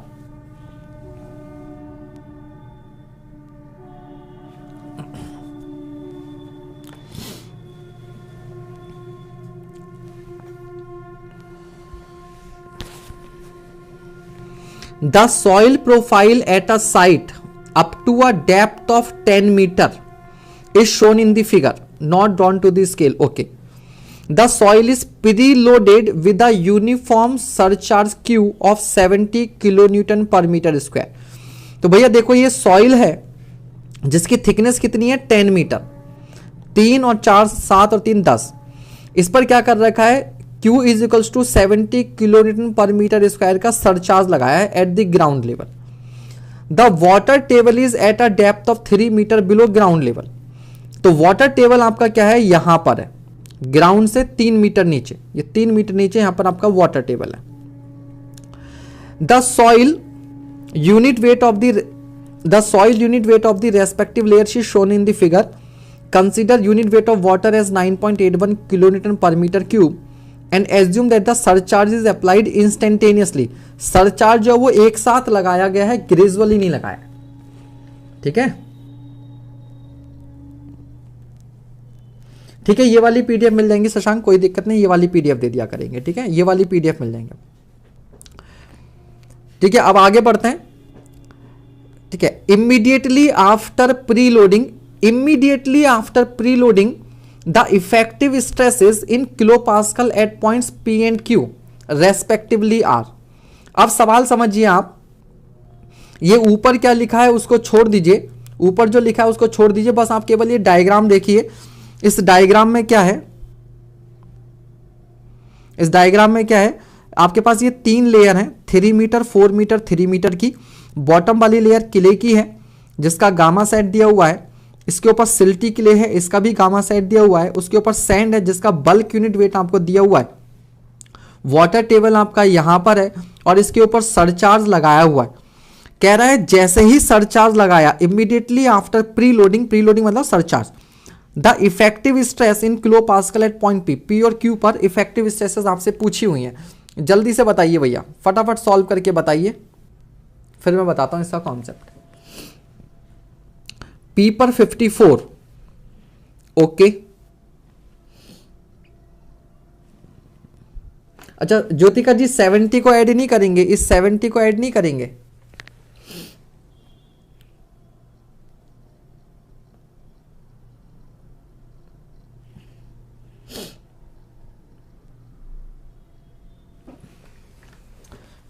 The soil profile at a site up to a depth of 10 metre is shown in the figure, not drawn to the scale. Okay, the soil is preloaded with a uniform surcharge Q of 70 kilo newton per metre square. तो भैया देखो ये soil है जिसकी thickness कितनी है 10 metre, 3 और 4 7 और 3 10. इस पर क्या कर रखा है, Q is equals to 70 kilo newton per metre square का सरचार्ज लगाया है at the ground level. The water table is at a depth of 3 metre below ground level. तो वाटर टेबल आपका क्या है, यहां पर है, ग्राउंड से 3 मीटर नीचे, ये 3 मीटर नीचे यहां पर आपका वाटर टेबल है. The soil unit weight of the respective layer is shown in the figure. Consider unit weight of water as 9.81 kilo newton per metre cube and assume that the surcharge is applied instantaneously. Surcharge जो वो एक साथ लगाया गया है, gradually नहीं लगाया. ठीक है, ठीक है, ये वाली पीडीएफ मिल जाएंगी शशांक, कोई दिक्कत नहीं, ये वाली पीडीएफ दे दिया करेंगे. ठीक है, ये वाली पीडीएफ मिल जाएंगे. ठीक है, अब आगे बढ़ते हैं. ठीक है, immediately after preloading the effective stresses in kilopascal at points P and Q respectively are. अब सवाल समझिए आप, ये ऊपर क्या लिखा है उसको छोड़ दीजिए, ऊपर जो लिखा है उसको छोड़ दीजिए, बस आप केवल ये डायग्राम देखिए. इस डायग्राम में क्या है, इस डायग्राम में क्या है, आपके पास ये 3 लेयर हैं, 3 मीटर 4 मीटर 3 मीटर की. बॉटम वाली लेयर क्ले की है जिसका गामा सेट दिया हुआ है, इसके ऊपर सिल्टी क्ले है, इसका भी गामा सेट दिया हुआ है, उसके ऊपर सैंड है जिसका बल्क यूनिट वेट आपको दिया हुआ है. वाटर टेबल आपका यहां पर है और इसके ऊपर सरचार्ज लगाया हुआ है. कह रहा है जैसे ही सरचार्ज लगाया, इमीडिएटली आफ्टर प्रीलोडिंग मतलब surcharge, the effective stress in kilo pascal at point P और क्यू पर इफेक्टिव स्ट्रेसेस आपसे पूछी हुई हैं. जल्दी से बताइए भैया, फटाफट सॉल्व करके बताइए, फिर मैं बताता हूं इसका कॉन्सेप्ट. पी पर 54. ओके, अच्छा ज्योतिका जी 70 को ऐड नहीं करेंगे, इस 70 को ऐड नहीं करेंगे.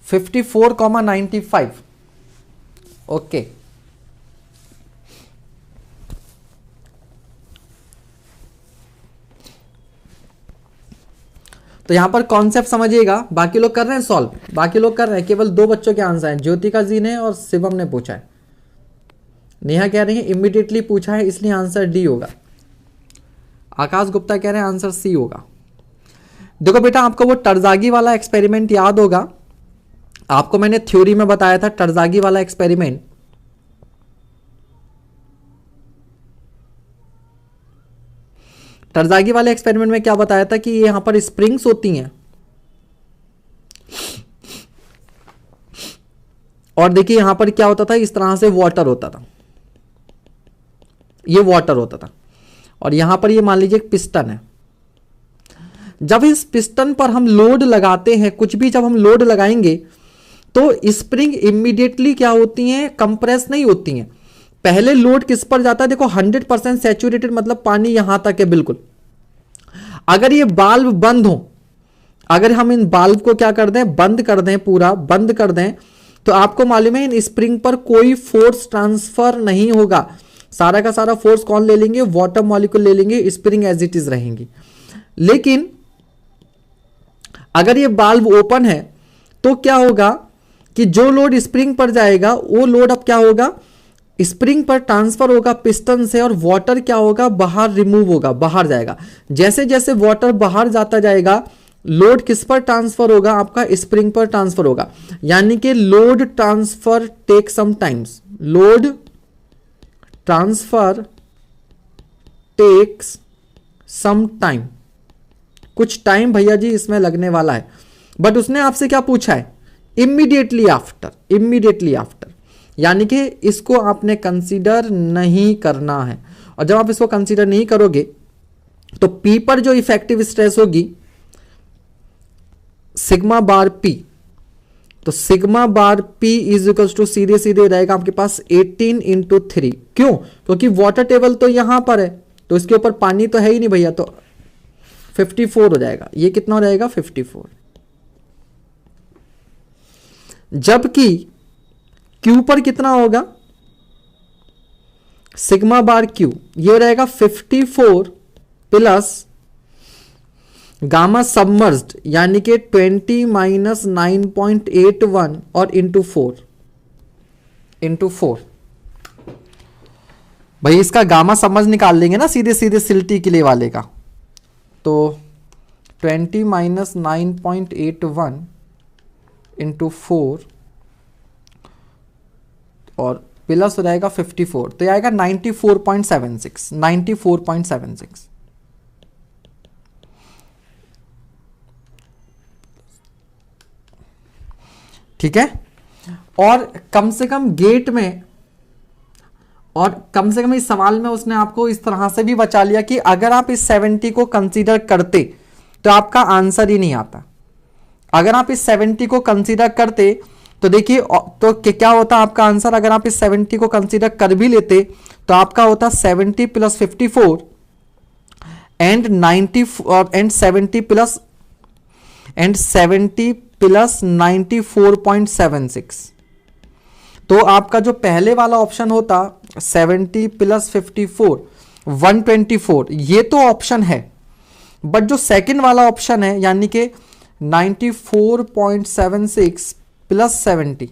$54.95. ओके, तो यहां पर कॉन्सेप्ट समझिएगा. बाकी लोग कर रहे हैं सॉल्व, बाकी लोग कर रहे हैं, केवल 2 बच्चों के आंसर हैं, ज्योतिका जी ने और शिवम ने पूछा है. नेहा कह रही है इमीडिएटली पूछा है इसलिए आंसर डी होगा. आकाश गुप्ता कह रहे हैं आंसर सी होगा. देखो बेटा, आपको वो टरजागी वाला एक्सपेरिमेंट याद होगा, आपको मैंने थ्योरी में बताया था टरजागी वाला एक्सपेरिमेंट. टरजागी वाले एक्सपेरिमेंट में क्या बताया था कि यहां पर स्प्रिंग्स होती हैं और देखिए यहां पर क्या होता था, इस तरह से वाटर होता था, ये वाटर होता था और यहां पर ये मान लीजिए एक पिस्टन है. जब इस पिस्टन पर हम लोड लगाते हैं, कुछ भी जब हम लोड लगाएंगे तो स्प्रिंग इमीडिएटली क्या होती हैं, कंप्रेस नहीं होती हैं. पहले लोड किस पर जाता है, देखो 100% सैचुरेटेड मतलब पानी यहां तक है बिल्कुल. अगर ये बाल्व बंद हो, अगर हम इन बाल्व को क्या कर दें, बंद कर दें, पूरा बंद कर दें, तो आपको मालूम है इन स्प्रिंग पर कोई फोर्स ट्रांसफर नहीं होगा. सारा का सारा फोर्स कौन ले लेंगे, वाटर मॉलिक्यूल ले लेंगे, स्प्रिंग एज इट इज रहेंगी. लेकिन अगर ये बाल्व ओपन है तो क्या होगा कि जो लोड स्प्रिंग पर जाएगा वो लोड अब क्या होगा, स्प्रिंग पर ट्रांसफर होगा पिस्टन से और वाटर क्या होगा, बाहर रिमूव होगा, बाहर जाएगा. जैसे जैसे वाटर बाहर जाता जाएगा लोड किस पर ट्रांसफर होगा, आपका स्प्रिंग पर ट्रांसफर होगा. यानी कि load transfer take some times, load transfer takes some time, कुछ टाइम भैया जी इसमें लगने वाला है. बट उसने आपसे क्या पूछा है, इमीडिएटली आफ्टर, इमीडिएटली आफ्टर, यानी कि इसको आपने कंसीडर नहीं करना है. और जब आप इसको कंसीडर नहीं करोगे तो पी पर जो इफेक्टिव स्ट्रेस होगी सिग्मा बार पी, तो sigma bar P is equals to सीधे सीधे हो जाएगा आपके पास 18 इंटू 3। क्यों? क्योंकि वाटर टेबल तो यहां पर है, तो इसके ऊपर पानी तो है ही नहीं भैया, तो 54 हो जाएगा। ये कितना हो जाएगा? 54। जबकि Q पर कितना होगा? सिग्मा बार Q ये हो जाएगा 54 प्लस गामा सबमर्ज्ड यानी कि 20 माइनस 9.81 और इंटू 4 भाई इसका गामा समझ निकाल लेंगे ना सीधे सीधे सिल्टी के लिए वाले का। तो 20 माइनस 9.81 इंटू 4 और प्लस हो जाएगा 54, तो ये आएगा 94.76। ठीक है। और कम से कम गेट में, और कम से कम इस सवाल में उसने आपको इस तरह से भी बचा लिया कि अगर आप इस 70 को कंसीडर करते तो आपका आंसर ही नहीं आता। अगर आप इस 70 को कंसीडर करते तो देखिए तो क्या होता आपका आंसर। अगर आप इस 70 को कंसीडर कर भी लेते तो आपका होता 70 प्लस 54 एंड 90 एंड 70 प्लस 94.76। तो आपका जो पहले वाला ऑप्शन होता 70 प्लस 54 124, ये तो ऑप्शन है, बट जो सेकंड वाला ऑप्शन है यानी कि 94.76 प्लस 70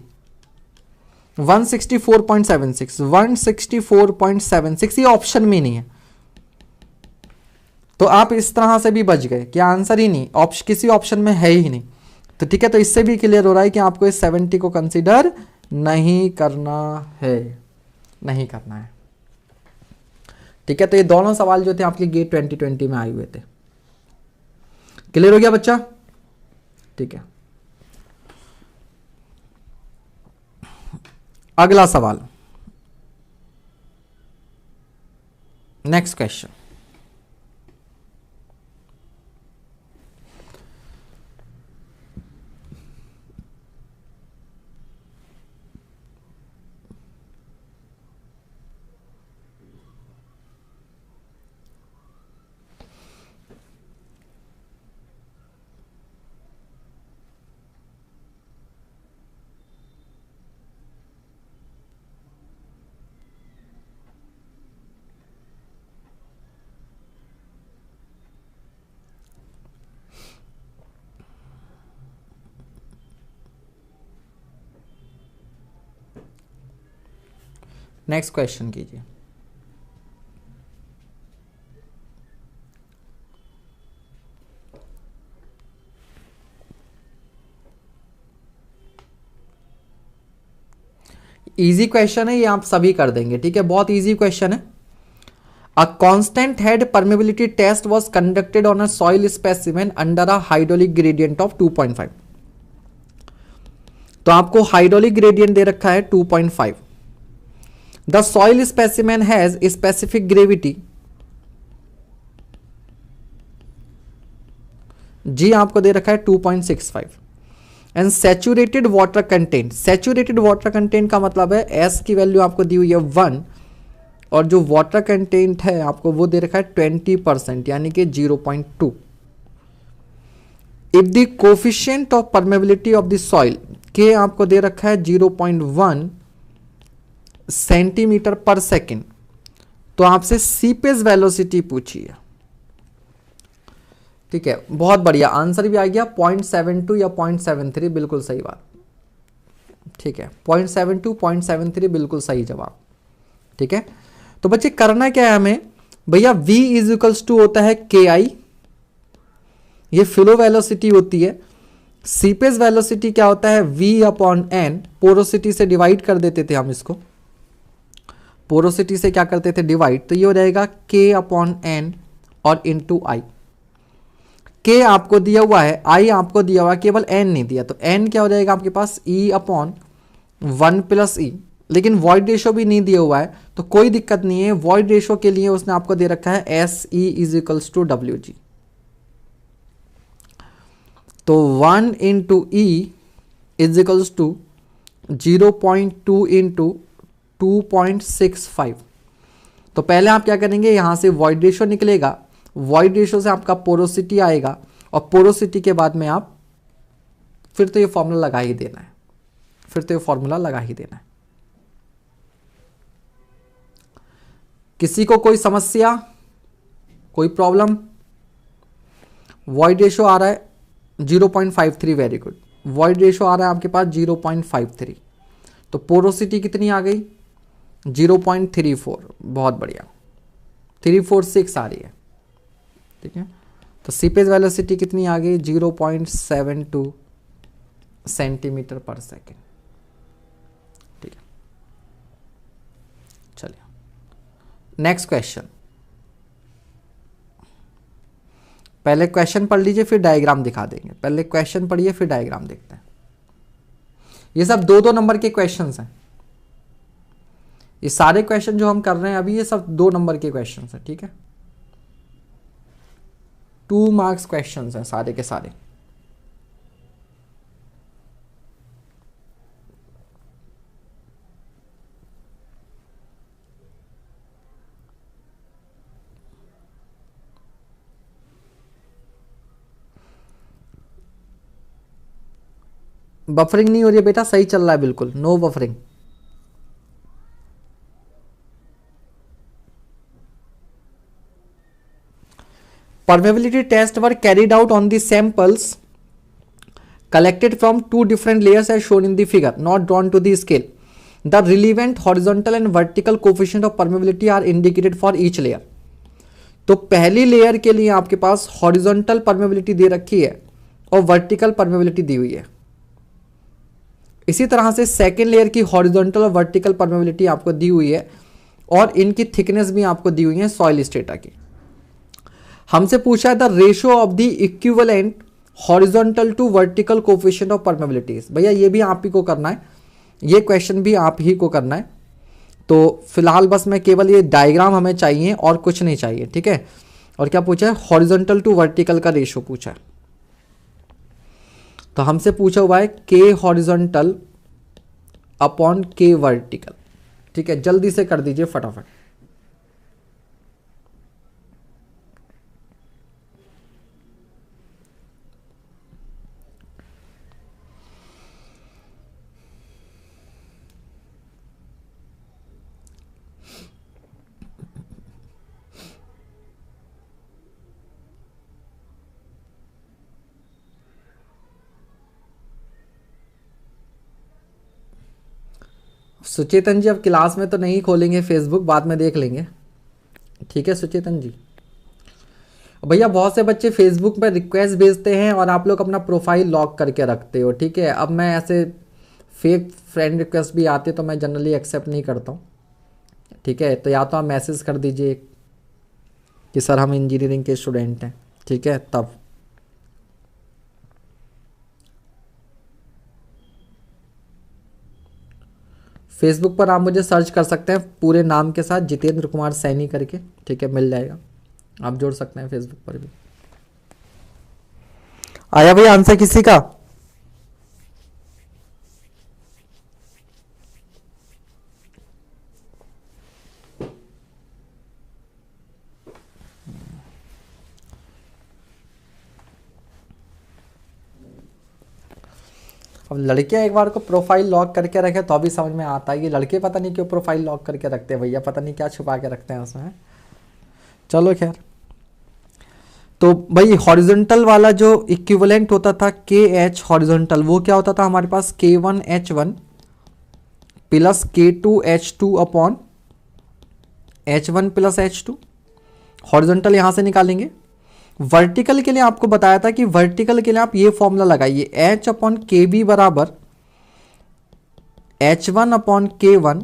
164.76 ये ऑप्शन में नहीं है। तो आप इस तरह से भी बच गए कि आंसर ही नहीं, किसी ऑप्शन में है ही नहीं। तो ठीक है, तो इससे भी क्लियर हो रहा है कि आपको इस 70 को कंसीडर नहीं करना है। ठीक है, तो ये दोनों सवाल जो थे आपके गेट 2020 में आए हुए थे। क्लियर हो गया बच्चा? ठीक है, अगला सवाल, नेक्स्ट क्वेश्चन। नेक्स्ट क्वेश्चन कीजिए। इजी क्वेश्चन है ये, आप सभी कर देंगे। ठीक है, बहुत इजी क्वेश्चन है। A constant head permeability test was conducted on a soil specimen under a hydraulic gradient of 2.5। तो आपको हाइड्रोलिक ग्रेडियंट दे रखा है 2.5। The soil specimen has specific gravity G आपको दे रखा है 2.65 and saturated water content. Saturated water content का मतलब है एस की वैल्यू आपको दी हुई है 1 और जो वाटर कंटेंट है आपको वो दे रखा है 20% यानी कि 0.2। If the coefficient of permeability of the soil के आपको दे रखा है 0.1 सेंटीमीटर पर सेकेंड, तो आपसे सीपेज वेलोसिटी पूछी है। ठीक है, बहुत बढ़िया, आंसर भी आ गया 0.72 या 0.73, बिल्कुल सही बात। ठीक है, 0.72 0.73 बिल्कुल सही जवाब। ठीक है, तो बच्चे करना क्या है हमें भैया, v इज इक्वल्स टू होता है KI, ये फ्लो वेलोसिटी होती है। सीपेज वेलोसिटी क्या होता है v अपॉन n, पोरोसिटी से डिवाइड कर देते थे हम इसको, पोरोसिटी से क्या करते थे डिवाइड, तो ये हो जाएगा k अपॉन n और इंटू आई। k आपको दिया हुआ है, i आपको दिया हुआ है, केवल n नहीं दिया, तो n क्या हो जाएगा आपके पास e अपॉन 1 प्लस ई, लेकिन वॉइड रेशो भी नहीं दिया हुआ है तो कोई दिक्कत नहीं है। वॉइड रेशो के लिए उसने आपको दे रखा है S E is equals to W G. तो 1 into E is equals to 0.2 into 2.65। तो पहले आप क्या करेंगे, यहां से वॉइड रेशियो निकलेगा, वॉइड रेशियो से आपका पोरोसिटी आएगा, और पोरोसिटी के बाद में आप फिर तो ये फॉर्मूला लगा ही देना है, फिर तो ये फॉर्मूला लगा ही देना है। किसी को कोई समस्या, कोई प्रॉब्लम? वॉइड रेशियो आ रहा है 0.53, वेरी गुड। वॉइड रेशियो आ रहा है आपके पास 0.53, तो पोरोसिटी कितनी आ गई? 0.34, बहुत बढ़िया, 346 आ रही है, ठीक है। तो सीपेज वेलोसिटी कितनी आ गई? 0.72 सेंटीमीटर पर सेकेंड, ठीक है। चलिए नेक्स्ट क्वेश्चन, पहले क्वेश्चन पढ़ लीजिए फिर डायग्राम दिखा देंगे। पहले क्वेश्चन पढ़िए फिर डायग्राम देखते हैं। ये सब 2-2 नंबर के क्वेश्चंस हैं, ये सारे क्वेश्चन जो हम कर रहे हैं अभी, ये सब 2 नंबर के क्वेश्चंस हैं, ठीक है। 2 मार्क्स क्वेश्चंस हैं सारे के सारे। बफरिंग नहीं हो रही है बेटा, सही चल रहा है बिल्कुल, no buffering. Permeability tests were carried out on the samples collected from 2 different layers as shown in the figure, not drawn to the scale. The relevant horizontal and vertical coefficient of permeability are indicated for each layer. तो पहली layer के लिए आपके पास horizontal permeability दे रखी है और vertical permeability दी हुई है। इसी तरह से सेकेंड लेयर की हॉरिजॉन्टल और वर्टिकल परमेबिलिटी आपको दी हुई है, और इनकी थिकनेस भी आपको दी हुई है सॉइल स्ट्रेटा की। हमसे पूछा है the ratio of the equivalent horizontal to vertical coefficient of permeabilities. भैया ये भी आप ही को करना है, ये क्वेश्चन भी आप ही को करना है। तो फिलहाल बस मैं केवल ये डायग्राम हमें चाहिए और कुछ नहीं चाहिए, ठीक है। और क्या पूछा है? हॉरिजॉन्टल टू वर्टिकल का रेशियो पूछा है। तो हमसे पूछा हुआ है के हॉरिजॉन्टल अपॉन के वर्टिकल, ठीक है। जल्दी से कर दीजिए फटाफट। सुचेतन जी अब क्लास में तो नहीं खोलेंगे फेसबुक, बाद में देख लेंगे, ठीक है सुचेतन जी। भैया बहुत से बच्चे फेसबुक पर रिक्वेस्ट भेजते हैं और आप लोग अपना प्रोफाइल लॉक करके रखते हो, ठीक है। अब मैं ऐसे फेक फ्रेंड रिक्वेस्ट भी आते तो मैं जनरली एक्सेप्ट नहीं करता हूँ, ठीक है। तो या तो आप मैसेज कर दीजिए कि सर हम इंजीनियरिंग के स्टूडेंट हैं, ठीक है, तब। फेसबुक पर आप मुझे सर्च कर सकते हैं पूरे नाम के साथ, जितेंद्र कुमार सैनी करके, ठीक है, मिल जाएगा। आप जोड़ सकते हैं फेसबुक पर भी। आया भैया आंसर किसी का? अब लड़कियां एक बार को प्रोफाइल लॉक करके रखे तो अभी समझ में आता है कि लड़के पता नहीं क्यों प्रोफाइल लॉक करके रखते हैं भैया, पता नहीं क्या छुपा के रखते हैं उसमें। चलो खैर, तो भाई हॉरिजॉन्टल वाला जो इक्विवेलेंट होता था के एच हॉरिजॉन्टल, वो क्या होता था हमारे पास? K1H1 plus K2H2 upon H1 plus H2। Horizontal यहां से निकालेंगे। वर्टिकल के लिए आपको बताया था कि वर्टिकल के लिए आप ये फॉर्मूला लगाइए, H अपॉन के बी बराबर H1 upon K1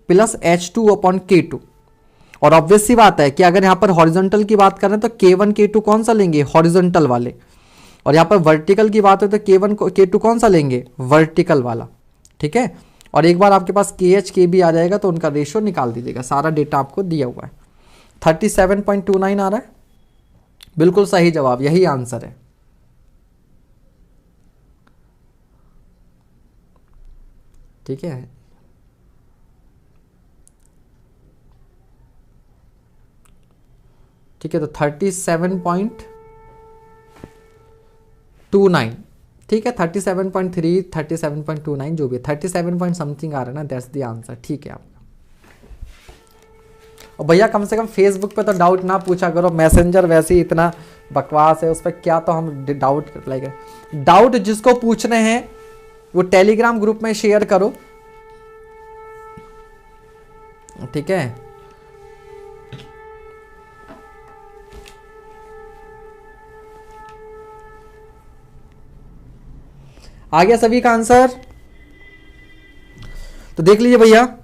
plus H2 upon K2। और ऑब्वियस सी बात है कि अगर यहां पर हॉरिजॉन्टल की बात करें तो K1 K2 कौन सा लेंगे? हॉरिजॉन्टल वाले। और यहां पर वर्टिकल की बात हो तो K1 K2 कौन सा लेंगे? वर्टिकल वाला, ठीक है। और एक बार आपके पास KH KB आ जाएगा तो उनका रेशियो निकाल दीजिएगा। सारा डेटा आपको दिया हुआ है। 37.29 आ रहा है, बिल्कुल सही जवाब, यही आंसर है। ठीक है। ठीक है, तो 37.29, ठीक है, 37.3, 37.29 जो भी है, 37 पॉइंट समथिंग आ रहा है ना, दैट्स द आंसर। ठीक है आपका। और भैया कम से कम फेसबुक पे तो डाउट ना पूछा करो, मैसेंजर वैसे ही इतना बकवास है, उस पर क्या तो हम डाउट रिप्लाई करें। डाउट जिसको पूछने हैं वो टेलीग्राम ग्रुप में शेयर करो, ठीक है। आ गया सभी का आंसर? तो देख लीजिए भैया,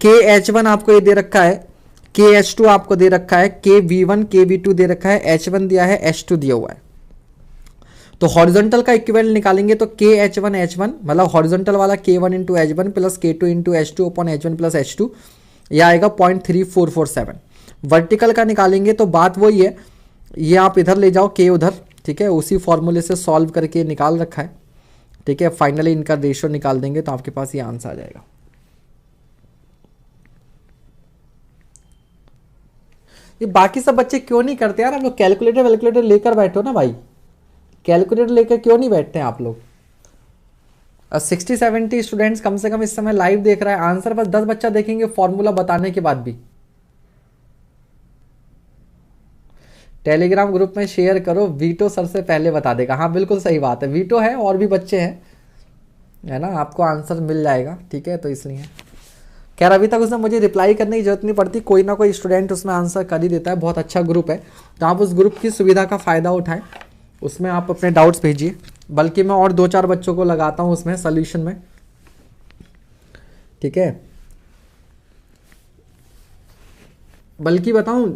KH1 आपको ये दे रखा है, KH2 आपको दे रखा है, KV1 KV2 दे रखा है, H1 दिया है, H2 दिया हुआ है। तो हॉरिजॉन्टल का इक्विवेलेंट निकालेंगे तो KH1 H1 मतलब हॉरिजॉन्टल वाला K1 into H1 plus K2 into H2 upon H1 plus H2, यह आएगा 0.3447। वर्टिकल का निकालेंगे तो बात वही है, ये आप इधर ले जाओ K उधर, ठीक है, उसी फॉर्मूले से सॉल्व करके निकाल रखा है, ठीक है। फाइनली इनका रेशियो निकाल देंगे तो आपके पास ये आंसर आ जाएगा। ये बाकी सब बच्चे क्यों नहीं करते यार? आप लोग कैलकुलेटर वैलकुलेटर लेकर बैठो ना भाई, कैलकुलेटर लेकर क्यों नहीं बैठते हैं आप लोग? 60-70 स्टूडेंट्स कम से कम इस समय लाइव देख रहा है, आंसर बस 10 बच्चा देखेंगे फॉर्मूला बताने के बाद भी। टेलीग्राम ग्रुप में शेयर करो, वीटो सर से पहले बता देगा। हाँ बिल्कुल सही बात है, वीटो है और भी बच्चे हैं, है ना, आपको आंसर मिल जाएगा, ठीक है। तो इसलिए खैर अभी तक उसमें मुझे रिप्लाई करने की जरूरत नहीं पड़ती, कोई ना कोई स्टूडेंट उसमें आंसर कर ही देता है, बहुत अच्छा ग्रुप है। तो आप उस ग्रुप की सुविधा का फ़ायदा उठाएं, उसमें आप अपने डाउट्स भेजिए, बल्कि मैं और 2-4 बच्चों को लगाता हूँ उसमें सोल्यूशन में, ठीक है। बल्कि बताऊँ,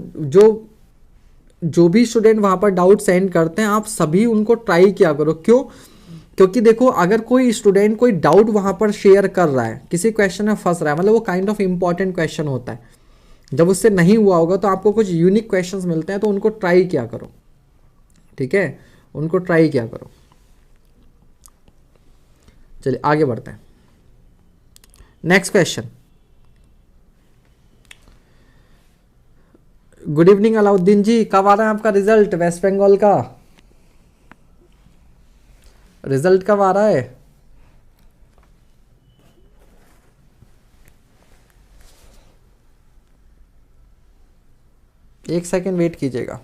जो भी स्टूडेंट वहाँ पर डाउट सेंड करते हैं आप सभी उनको ट्राई किया करो। क्यों? क्योंकि देखो अगर कोई स्टूडेंट कोई डाउट वहाँ पर शेयर कर रहा है, किसी क्वेश्चन में फंस रहा है, मतलब वो काइंड ऑफ इंपॉर्टेंट क्वेश्चन होता है, जब उससे नहीं हुआ होगा तो आपको कुछ यूनिक क्वेश्चंस मिलते हैं, तो उनको ट्राई किया करो, ठीक है, उनको ट्राई किया करो। चलिए आगे बढ़ते हैं। Next question. Good evening Alauddin ji, कब आ रहा है आपका रिजल्ट वेस्ट बंगाल का? रिजल्ट कब आ रहा है? एक सेकेंड वेट कीजिएगा।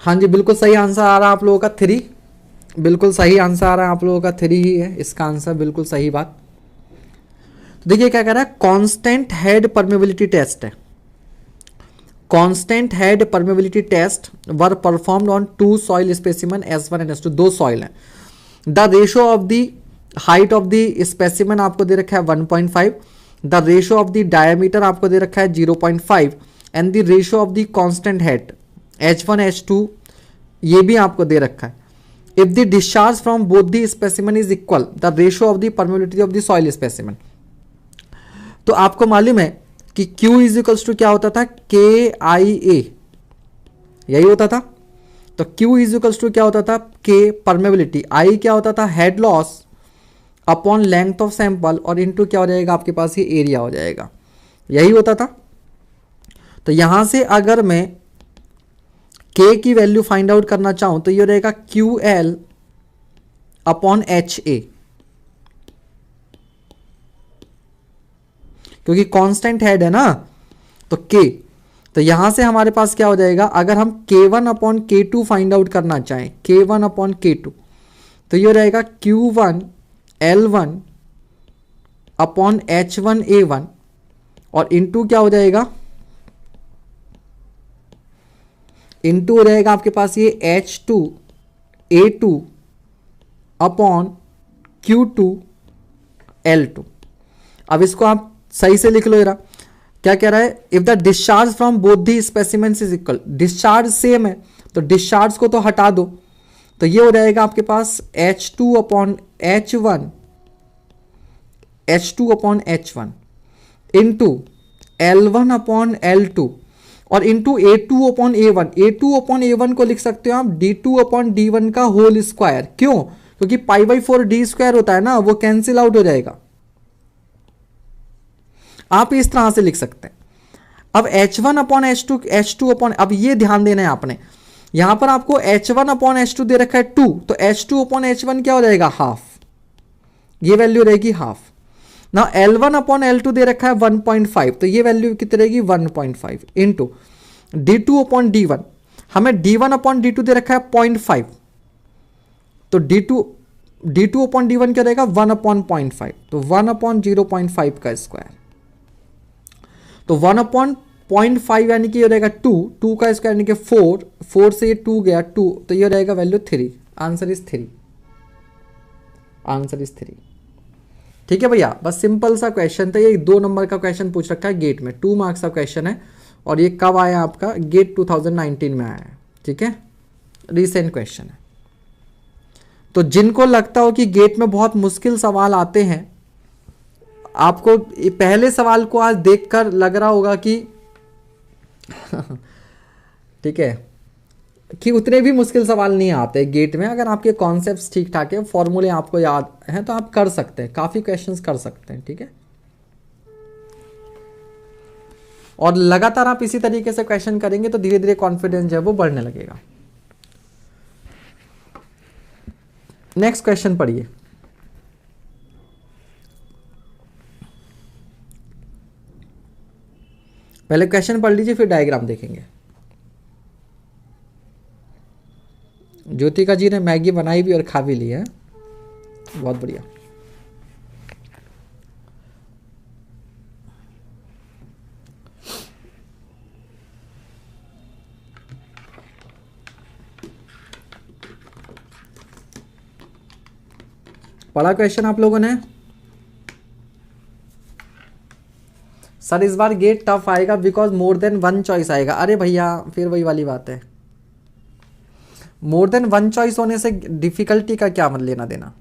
हाँ जी, बिल्कुल सही आंसर आ रहा है आप लोगों का 3, बिल्कुल सही आंसर आ रहा है आप लोगों का 3 ही है इसका आंसर, बिल्कुल सही बात। तो देखिए क्या कह रहा है, कांस्टेंट हेड परमेबिलिटी टेस्ट है। Constant head permeability test were performed on 2 soil specimen S1 and S2, 2 soil है। The ratio of the height of the specimen आपको दे रखा है 1.5, the ratio of the diameter आपको दे रखा है 0.5 and the ratio of the constant head H1 H2 ये भी आपको दे रखा है। If the discharge from both the specimen is equal the ratio of the permeability of the soil specimen. तो आपको मालूम है कि Q इज इक्वल्स टू क्या होता था, KIA, यही होता था। तो Q इज इक्वल्स टू क्या होता था, K परमेबिलिटी, I क्या होता था head loss upon length of sample और इनटू क्या हो जाएगा आपके पास ये एरिया हो जाएगा, यही होता था। तो यहां से अगर मैं K की वैल्यू फाइंड आउट करना चाहूं तो ये रहेगा QL अपॉन HA, क्योंकि कांस्टेंट हेड है ना तो K। तो यहां से हमारे पास क्या हो जाएगा, अगर हम K1 upon K2 find out करना चाहें, K1 अपॉन K2, तो ये रहेगा Q1 L1 upon H1 A1 और इनटू क्या हो जाएगा, इनटू रहेगा आपके पास ये H2 A2 upon Q2 L2। अब इसको आप सही से लिख लो जरा, क्या कह रहा है, if the discharge from both the specimens is equal, discharge same है तो डिस्चार्ज को तो हटा दो, तो ये हो जाएगा आपके पास H2 upon H1, H2 upon H1 into L1 upon L2 और into A2 upon A1। A2 upon A1 को लिख सकते हो आप D2 अपॉन D1 का होल स्क्वायर, क्यों, क्योंकि π/4 D स्क्वायर होता है ना, वो कैंसिल आउट हो जाएगा। आप इस तरह से लिख सकते हैं। अब H1 upon H2, H2 upon, अब ये ध्यान देना है आपने, यहां पर आपको H1 अपॉन H2 दे रखा है 2, तो H2 अपॉन H1 क्या हो जाएगा, हाफ, ये वैल्यू रहेगी हाफ ना। L1 अपॉन L2 दे रखा है 1.5, तो ये वैल्यू कितनी रहेगी 1.5 इंटू D2 अपॉन D1, हमें D1 अपॉन D2 दे रखा है 0.5, तो D2 अपॉन D1 क्या रहेगा 1 अपॉन 0.5, तो 1 अपॉन 0.5 का स्क्वायर, तो 1 अपॉन 0.5 यानी कि ये रहेगा 2 का स्क्वायर यानी कि 4 से 2 गया 2, तो ये रहेगा value 3। Answer is 3, answer is 3। ठीक है भैया, बस सिंपल सा क्वेश्चन था, ये 2 नंबर का क्वेश्चन पूछ रखा है गेट में, 2 मार्क्स का क्वेश्चन है और ये कब आया आपका, गेट 2019 में आया है। ठीक है, रिसेंट क्वेश्चन है। तो जिनको लगता हो कि गेट में बहुत मुश्किल सवाल आते हैं, आपको पहले सवाल को आज देखकर लग रहा होगा कि ठीक है कि उतने भी मुश्किल सवाल नहीं आते गेट में, अगर आपके कॉन्सेप्ट्स ठीक ठाक है, फॉर्मूले आपको याद हैं तो आप कर सकते हैं, काफी क्वेश्चंस कर सकते हैं। ठीक है, और लगातार आप इसी तरीके से क्वेश्चन करेंगे तो धीरे धीरे कॉन्फिडेंस जो है वो बढ़ने लगेगा। नेक्स्ट क्वेश्चन पढ़िए। पहले क्वेश्चन पढ़ लीजिए फिर डायग्राम देखेंगे। ज्योतिका जी ने मैगी बनाई भी और खा भी ली है, बहुत बढ़िया। पढ़ा क्वेश्चन आप लोगों ने? सर इस बार गेट टफ आएगा बिकॉज मोर देन 1 चॉइस आएगा। अरे भैया फिर वही वाली बात है, मोर देन 1 चॉइस होने से डिफिकल्टी का क्या मतलब लेना देना।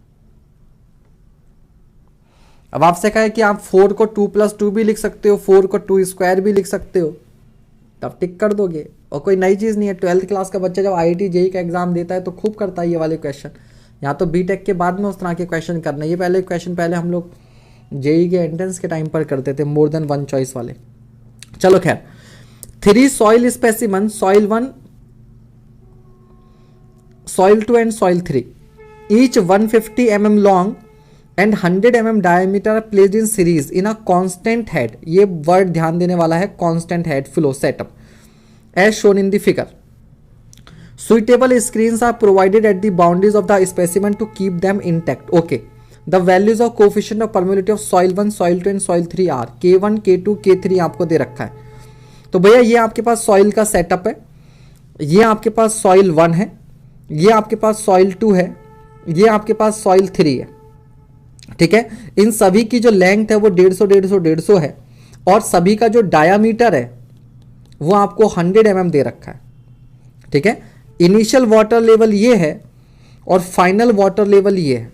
अब आपसे कहे कि आप 4 को 2+2 भी लिख सकते हो, 4 को 2 स्क्वायर भी लिख सकते हो, तब टिक कर दोगे। और कोई नई चीज़ नहीं है, 12th क्लास का बच्चा जब IIT JEE का एग्जाम देता है तो खूब करता है ये वाले क्वेश्चन। यहाँ तो BTech के बाद में उस तरह के क्वेश्चन करना, ये पहले क्वेश्चन पहले हम लोग JEE के एंट्रेंस के टाइम पर करते थे, मोर देन 1 चॉइस वाले। चलो खैर, 3 soil specimen, soil 1, soil 2 and soil 3, each 150 mm long and 100 mm diameter are placed in series in a constant head, ये वर्ड ध्यान देने वाला है, constant head flow setup as shown in the figure। Suitable screens are provided at the boundaries of the specimen to keep them intact. Okay. The values of coefficient of permeability of soil 1, soil 2 and soil 3 are K1, K2, K3 आपको दे रखा है। तो भैया ये आपके पास soil का setup है, ये आपके पास सॉइल 1 है, ये आपके पास सॉइल 2 है, ये आपके पास सॉइल 3 है। ठीक है, इन सभी की जो लेंथ है वो 150 है और सभी का जो डायामीटर है वो आपको 100 mm दे रखा है। ठीक है, इनिशियल वाटर लेवल ये है और फाइनल वाटर लेवल ये है,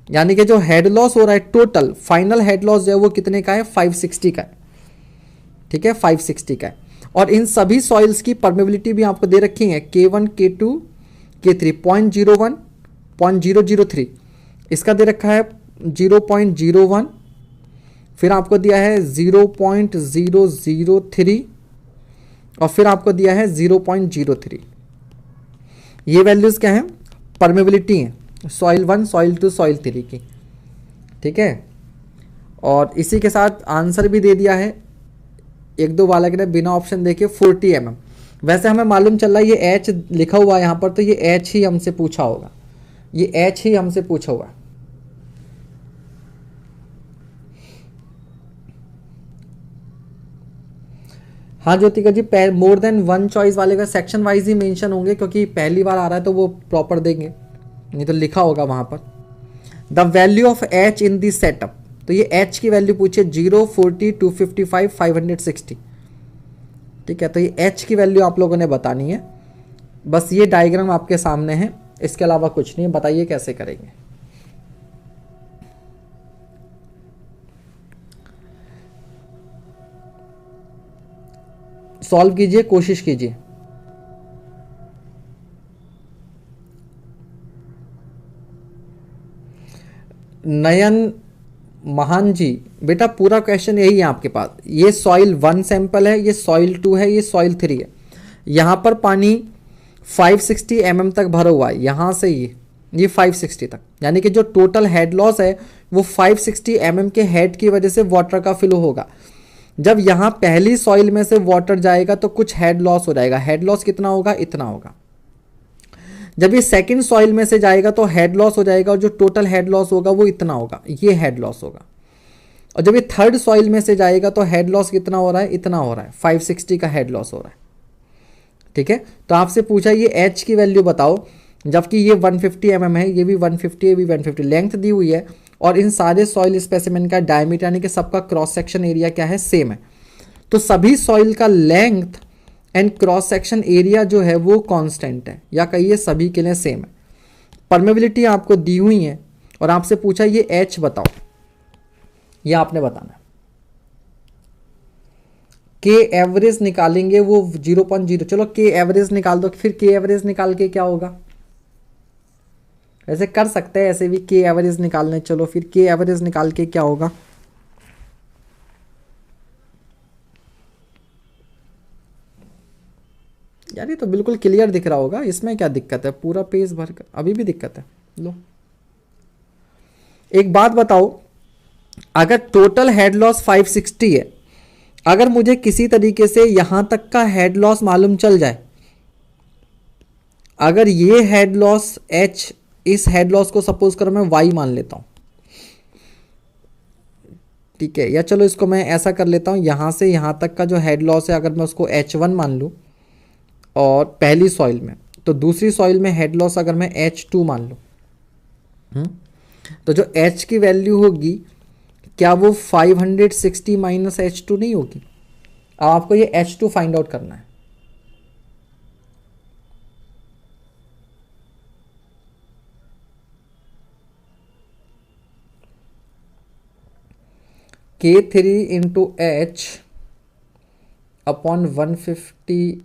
यानी कि जो हेड लॉस हो रहा है टोटल फाइनल हेड लॉस जो है वो कितने का है, 560 का है। ठीक है, 560 का है। और इन सभी सॉइल्स की परमेबिलिटी भी आपको दे रखी है, K1, K2, K3 0.01, 0.003, इसका दे रखा है 0.01, फिर आपको दिया है 0.003 और फिर आपको दिया है 0.03। ये वैल्यूज क्या है, परमेबिलिटी है सॉइल 1, सॉइल 2, सॉइल 3 की। ठीक है, और इसी के साथ आंसर भी दे दिया है। एक दो बालक ने बिना ऑप्शन देखे 40 mm। वैसे हमें मालूम चल रहा है ये H लिखा हुआ है यहाँ पर, तो ये H ही हमसे पूछा होगा, ये H ही हमसे पूछा हुआ। हाँ ज्योतिका जी, मोर देन वन चॉइस वाले का सेक्शन वाइज ही मेंशन होंगे, क्योंकि पहली बार आ रहा है तो वो प्रॉपर देंगे, नहीं तो लिखा होगा वहां पर। The value of H in this setup, तो ये H की वैल्यू पूछे 0, 40, 255, 560। ठीक है, तो ये H की वैल्यू आप लोगों ने बतानी है। बस ये डायग्राम आपके सामने है, इसके अलावा कुछ नहीं है। बताइए कैसे करेंगे। सॉल्व कीजिए, कोशिश कीजिए। नयन महान जी, बेटा पूरा क्वेश्चन यही है आपके पास। ये सॉइल 1 सैंपल है, ये सॉइल 2 है, ये सॉइल 3 है। यहां पर पानी 560 mm तक भरा हुआ है, यहां से ये 560 तक, यानी कि जो टोटल हेड लॉस है वो 560 mm के हेड की वजह से वाटर का फ्लो होगा। जब यहां पहली सॉइल में से वाटर जाएगा तो कुछ हेड लॉस हो जाएगा। हेड लॉस कितना होगा, इतना होगा। जब ये सेकंड सॉइल में से जाएगा तो हेड लॉस हो जाएगा और जो टोटल हेड लॉस होगा वो इतना होगा, ये हेड लॉस होगा। और जब ये थर्ड सॉइल में से जाएगा तो हेड लॉस कितना हो रहा है, इतना हो रहा है, 560 का हेड लॉस हो रहा है। ठीक है, तो आपसे पूछा ये H की वैल्यू बताओ, जबकि ये 150 mm है, ये भी 150, ये भी 150, लेंथ दी हुई है और इन सारे सॉइल स्पेसिमेन का डायमीटर यानी कि सबका क्रॉस सेक्शन एरिया क्या है, सेम है। तो सभी सॉइल का length and cross section area जो है वो कांस्टेंट है, या कहिए सभी के लिए सेम है। परमेबिलिटी आपको दी हुई है और आपसे पूछा ये H बताओ, ये आपने बताना है। के एवरेज निकालेंगे वो 0.0, चलो के एवरेज निकाल दो, फिर के एवरेज निकाल के क्या होगा, ऐसे कर सकते हैं, ऐसे भी के एवरेज निकालने। चलो फिर के एवरेज निकाल के क्या होगा, यार ये तो बिल्कुल क्लियर दिख रहा होगा, इसमें क्या दिक्कत है, पूरा पेज भर कर, अभी भी दिक्कत है। लो एक बात बताओ, अगर टोटल हेड लॉस 560 है, अगर मुझे किसी तरीके से यहां तक का हेड लॉस मालूम चल जाए, अगर ये हेड लॉस H, इस हेड लॉस को सपोज करो मैं Y मान लेता हूं, ठीक है, या चलो इसको मैं ऐसा कर लेता हूं, यहां से यहां तक का जो हेड लॉस है अगर मैं उसको H1 मान लूं और पहली सॉइल में, तो दूसरी सॉइल में हेड लॉस अगर मैं H2 मान लूं, तो जो H की वैल्यू होगी क्या वो 560 माइनस H2 नहीं होगी। अब आपको ये H2 फाइंड आउट करना है। K3 into H upon 150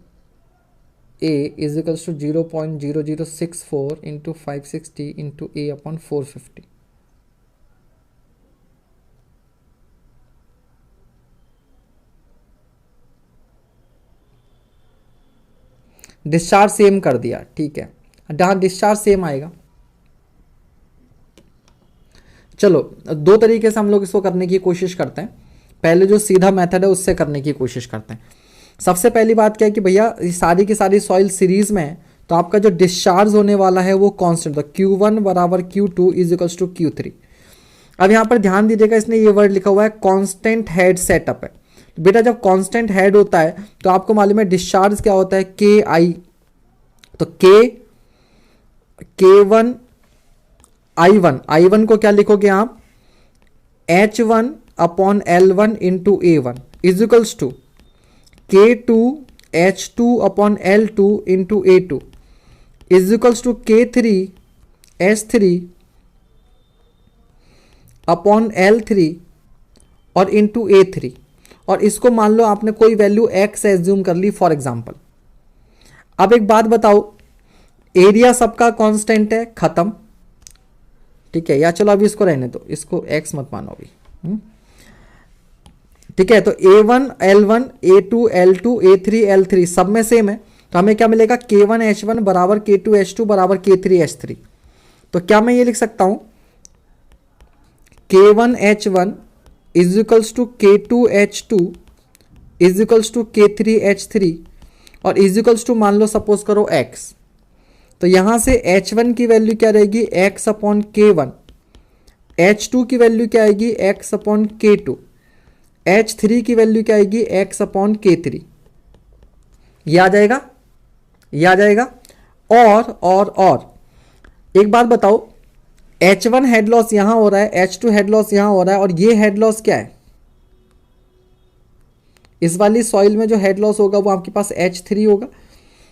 A is equals to 0.0064 into 560 into A upon 450। Discharge same कर दिया, ठीक है, हाँ डिस्चार्ज सेम आएगा। चलो दो तरीके से हम लोग इसको करने की कोशिश करते हैं। पहले जो सीधा मेथड है उससे करने की कोशिश करते हैं। सबसे पहली बात क्या है कि भैया सारी की सारी सॉइल सीरीज में है, तो आपका जो डिस्चार्ज होने वाला है वो कांस्टेंट, तो Q1 बराबर Q2 is equals to Q3। अब यहाँ पर ध्यान दीजिएगा, इसने ये वर्ड लिखा हुआ है कांस्टेंट हेड सेटअप है। तो बेटा जब कांस्टेंट हेड होता है तो आपको मालूम है डिस्चार्ज क्या होता है, KI। तो K1 I1 को क्या लिखोगे आप, H1 upon L1 into A1 is equals to K2 H2 upon L2 into A2 is equals to K3 H3 upon L3 और इंटू A3। और इसको मान लो आपने कोई वैल्यू x एज्यूम कर ली फॉर एग्जांपल। अब एक बात बताओ, एरिया सबका कांस्टेंट है, खत्म, ठीक है, या चलो अभी इसको रहने दो, इसको x मत मानो अभी, ठीक है। तो A1 L1 A2 L2 A3 L3 सब में सेम है, तो हमें क्या मिलेगा, K1 H1 बराबर K2 H2 बराबर K3 H3। तो क्या मैं ये लिख सकता हूं, K1 H1 is equals to K2 H2 is equals to K3 H3 और इज इक्वल्स टू मान लो सपोज करो x। तो यहां से H1 की वैल्यू क्या रहेगी, x अपॉन K1, H2 की वैल्यू क्या आएगी, x अपॉन K2, H3 की वैल्यू क्या आएगी, x अपॉन K3। ये आ जाएगा, ये आ जाएगा। और एक बात बताओ, H1 हेड लॉस यहां हो रहा है, H2 हेड लॉस यहां हो रहा है, और ये हेड लॉस क्या है, इस वाली सॉइल में जो हेड लॉस होगा वो आपके पास H3 होगा।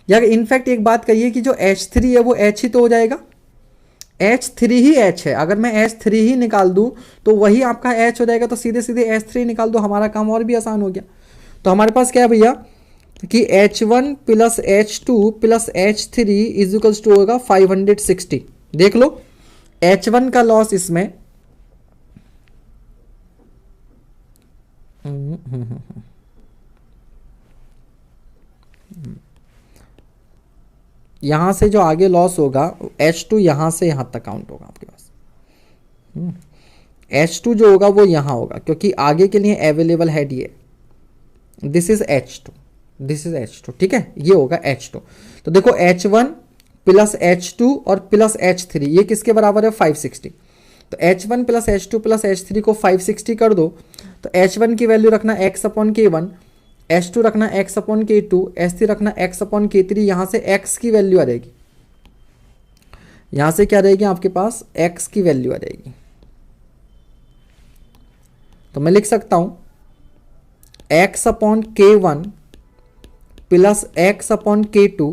या इनफैक्ट एक बात कहिए कि जो H3 है वो H ही तो हो जाएगा, H3 ही H है। अगर मैं H3 ही निकाल दूं तो वही आपका H हो जाएगा, तो सीधे सीधे H3 निकाल दो, हमारा काम और भी आसान हो गया। तो हमारे पास क्या है भैया कि H1 plus H2 plus H3 is equals to होगा 560। देख लो H1 का लॉस इसमें यहां से जो आगे लॉस होगा H2 यहां से यहां तक काउंट होगा आपके पास। H2 जो होगा वो यहां होगा क्योंकि आगे के लिए अवेलेबल हेड ये, this is H2, this is H2, ठीक है, ये होगा H2। तो देखो H1 प्लस H2 और प्लस H3 ये किसके बराबर है, 560। तो H1 plus H2 plus H3 को 560 कर दो, तो H1 की वैल्यू रखना x अपॉन K1, H2 रखना x अपॉन K2, H3 रखना x अपॉन K3। यहां से x की वैल्यू आ जाएगी, यहां से क्या रहेगी आपके पास, x की वैल्यू आ जाएगी। तो मैं लिख सकता हूं x upon K1 plus x upon K2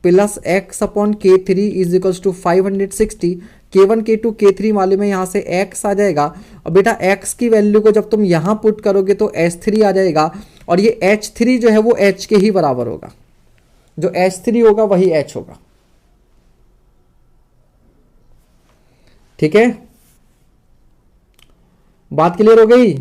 plus x upon K3 is equals to 560। K1 K2 K3 मालूम है, यहां से x आ जाएगा, और बेटा x की वैल्यू को जब तुम यहां पुट करोगे तो H3 आ जाएगा, और ये H3 जो है वो H के ही बराबर होगा, जो H3 होगा वही H होगा, ठीक है, बात क्लियर हो गई।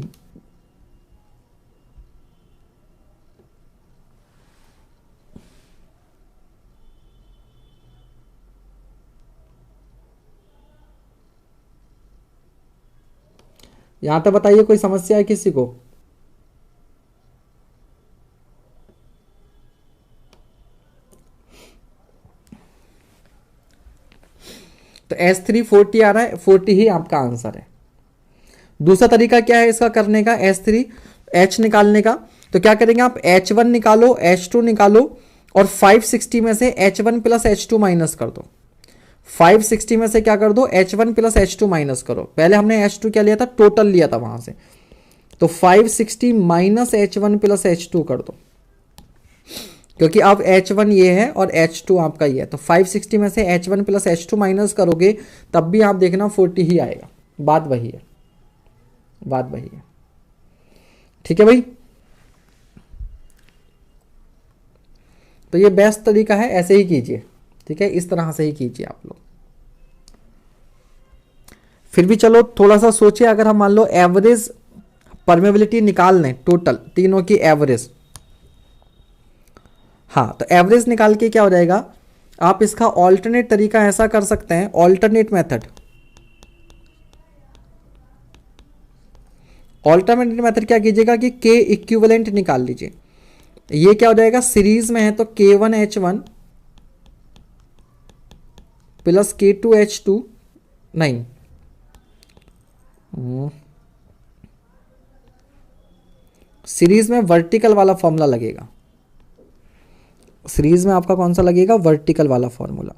यहां तक बताइए, कोई समस्या है किसी को? तो S3 40 आ रहा है, 40 ही आपका आंसर है। दूसरा तरीका क्या है इसका करने का, S3 H निकालने का? तो क्या करेंगे आप, H1 निकालो, H2 निकालो, और 560 में से H1 प्लस H2 माइनस कर दो। 560 में से क्या कर दो, H1 प्लस H2 माइनस करो। पहले हमने H2 क्या लिया था, टोटल लिया था वहां से, तो 560 माइनस H1 प्लस H2 कर दो, क्योंकि अब H1 ये है और H2 आपका ये है। तो 560 में से H1 प्लस H2 माइनस करोगे तब भी आप देखना 40 ही आएगा। बात वही है, बात वही है, ठीक है भाई। तो ये बेस्ट तरीका है, ऐसे ही कीजिए, ठीक है, इस तरह से ही कीजिए आप लोग। फिर भी चलो थोड़ा सा सोचिए, अगर हम मान लो एवरेज परमेबिलिटी निकाल लें, टोटल तीनों की एवरेज, हाँ, तो एवरेज निकाल के क्या हो जाएगा, आप इसका ऑल्टरनेट तरीका ऐसा कर सकते हैं, ऑल्टरनेट मेथड। ऑल्टरनेट मेथड क्या कीजिएगा कि K इक्विवेलेंट निकाल लीजिए। ये क्या हो जाएगा, सीरीज में है तो K1 H1 प्लस K2H2, नहीं, सीरीज में वर्टिकल वाला फॉर्मूला लगेगा। सीरीज में आपका कौन सा लगेगा? वर्टिकल वाला फॉर्मूला।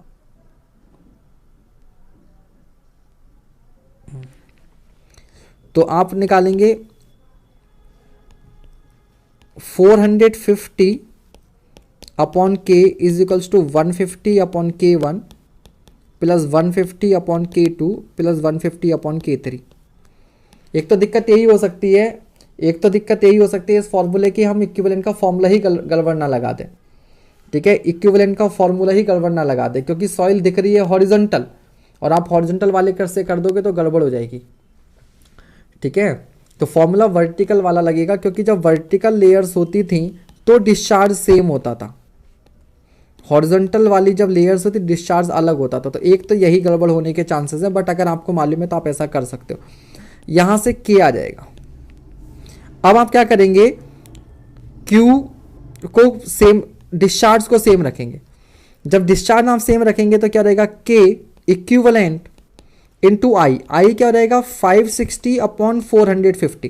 तो आप निकालेंगे 450 upon K is equals to 150 upon K1 plus 150 upon K2 plus 150 upon K3। एक तो दिक्कत यही हो सकती है, इस फॉर्मूले की हम इक्विवेलेंट का फॉर्मूला ही गड़बड़ ना लगा दें। ठीक है, इक्विवेलेंट का फॉर्मूला ही गड़बड़ ना लगा दें, क्योंकि सॉइल दिख रही है हॉरिजॉन्टल और आप हॉरिजॉन्टल वाले से कर दोगे तो गड़बड़ हो जाएगी। ठीक है, तो फॉर्मूला वर्टिकल वाला लगेगा, क्योंकि जब वर्टिकल लेयर्स होती थी तो डिस्चार्ज सेम होता था, हॉरिजॉन्टल वाली जब लेयर्स होती डिस्चार्ज अलग होता था। तो एक तो यही गड़बड़ होने के चांसेस है, बट अगर आपको मालूम है तो आप ऐसा कर सकते हो। यहां से K आ जाएगा। अब आप क्या करेंगे, Q को सेम, डिस्चार्ज को सेम रखेंगे। जब डिस्चार्ज आप सेम रखेंगे तो क्या रहेगा, K इक्विवेलेंट इंटू आई क्या रहेगा 560 अपॉन 450,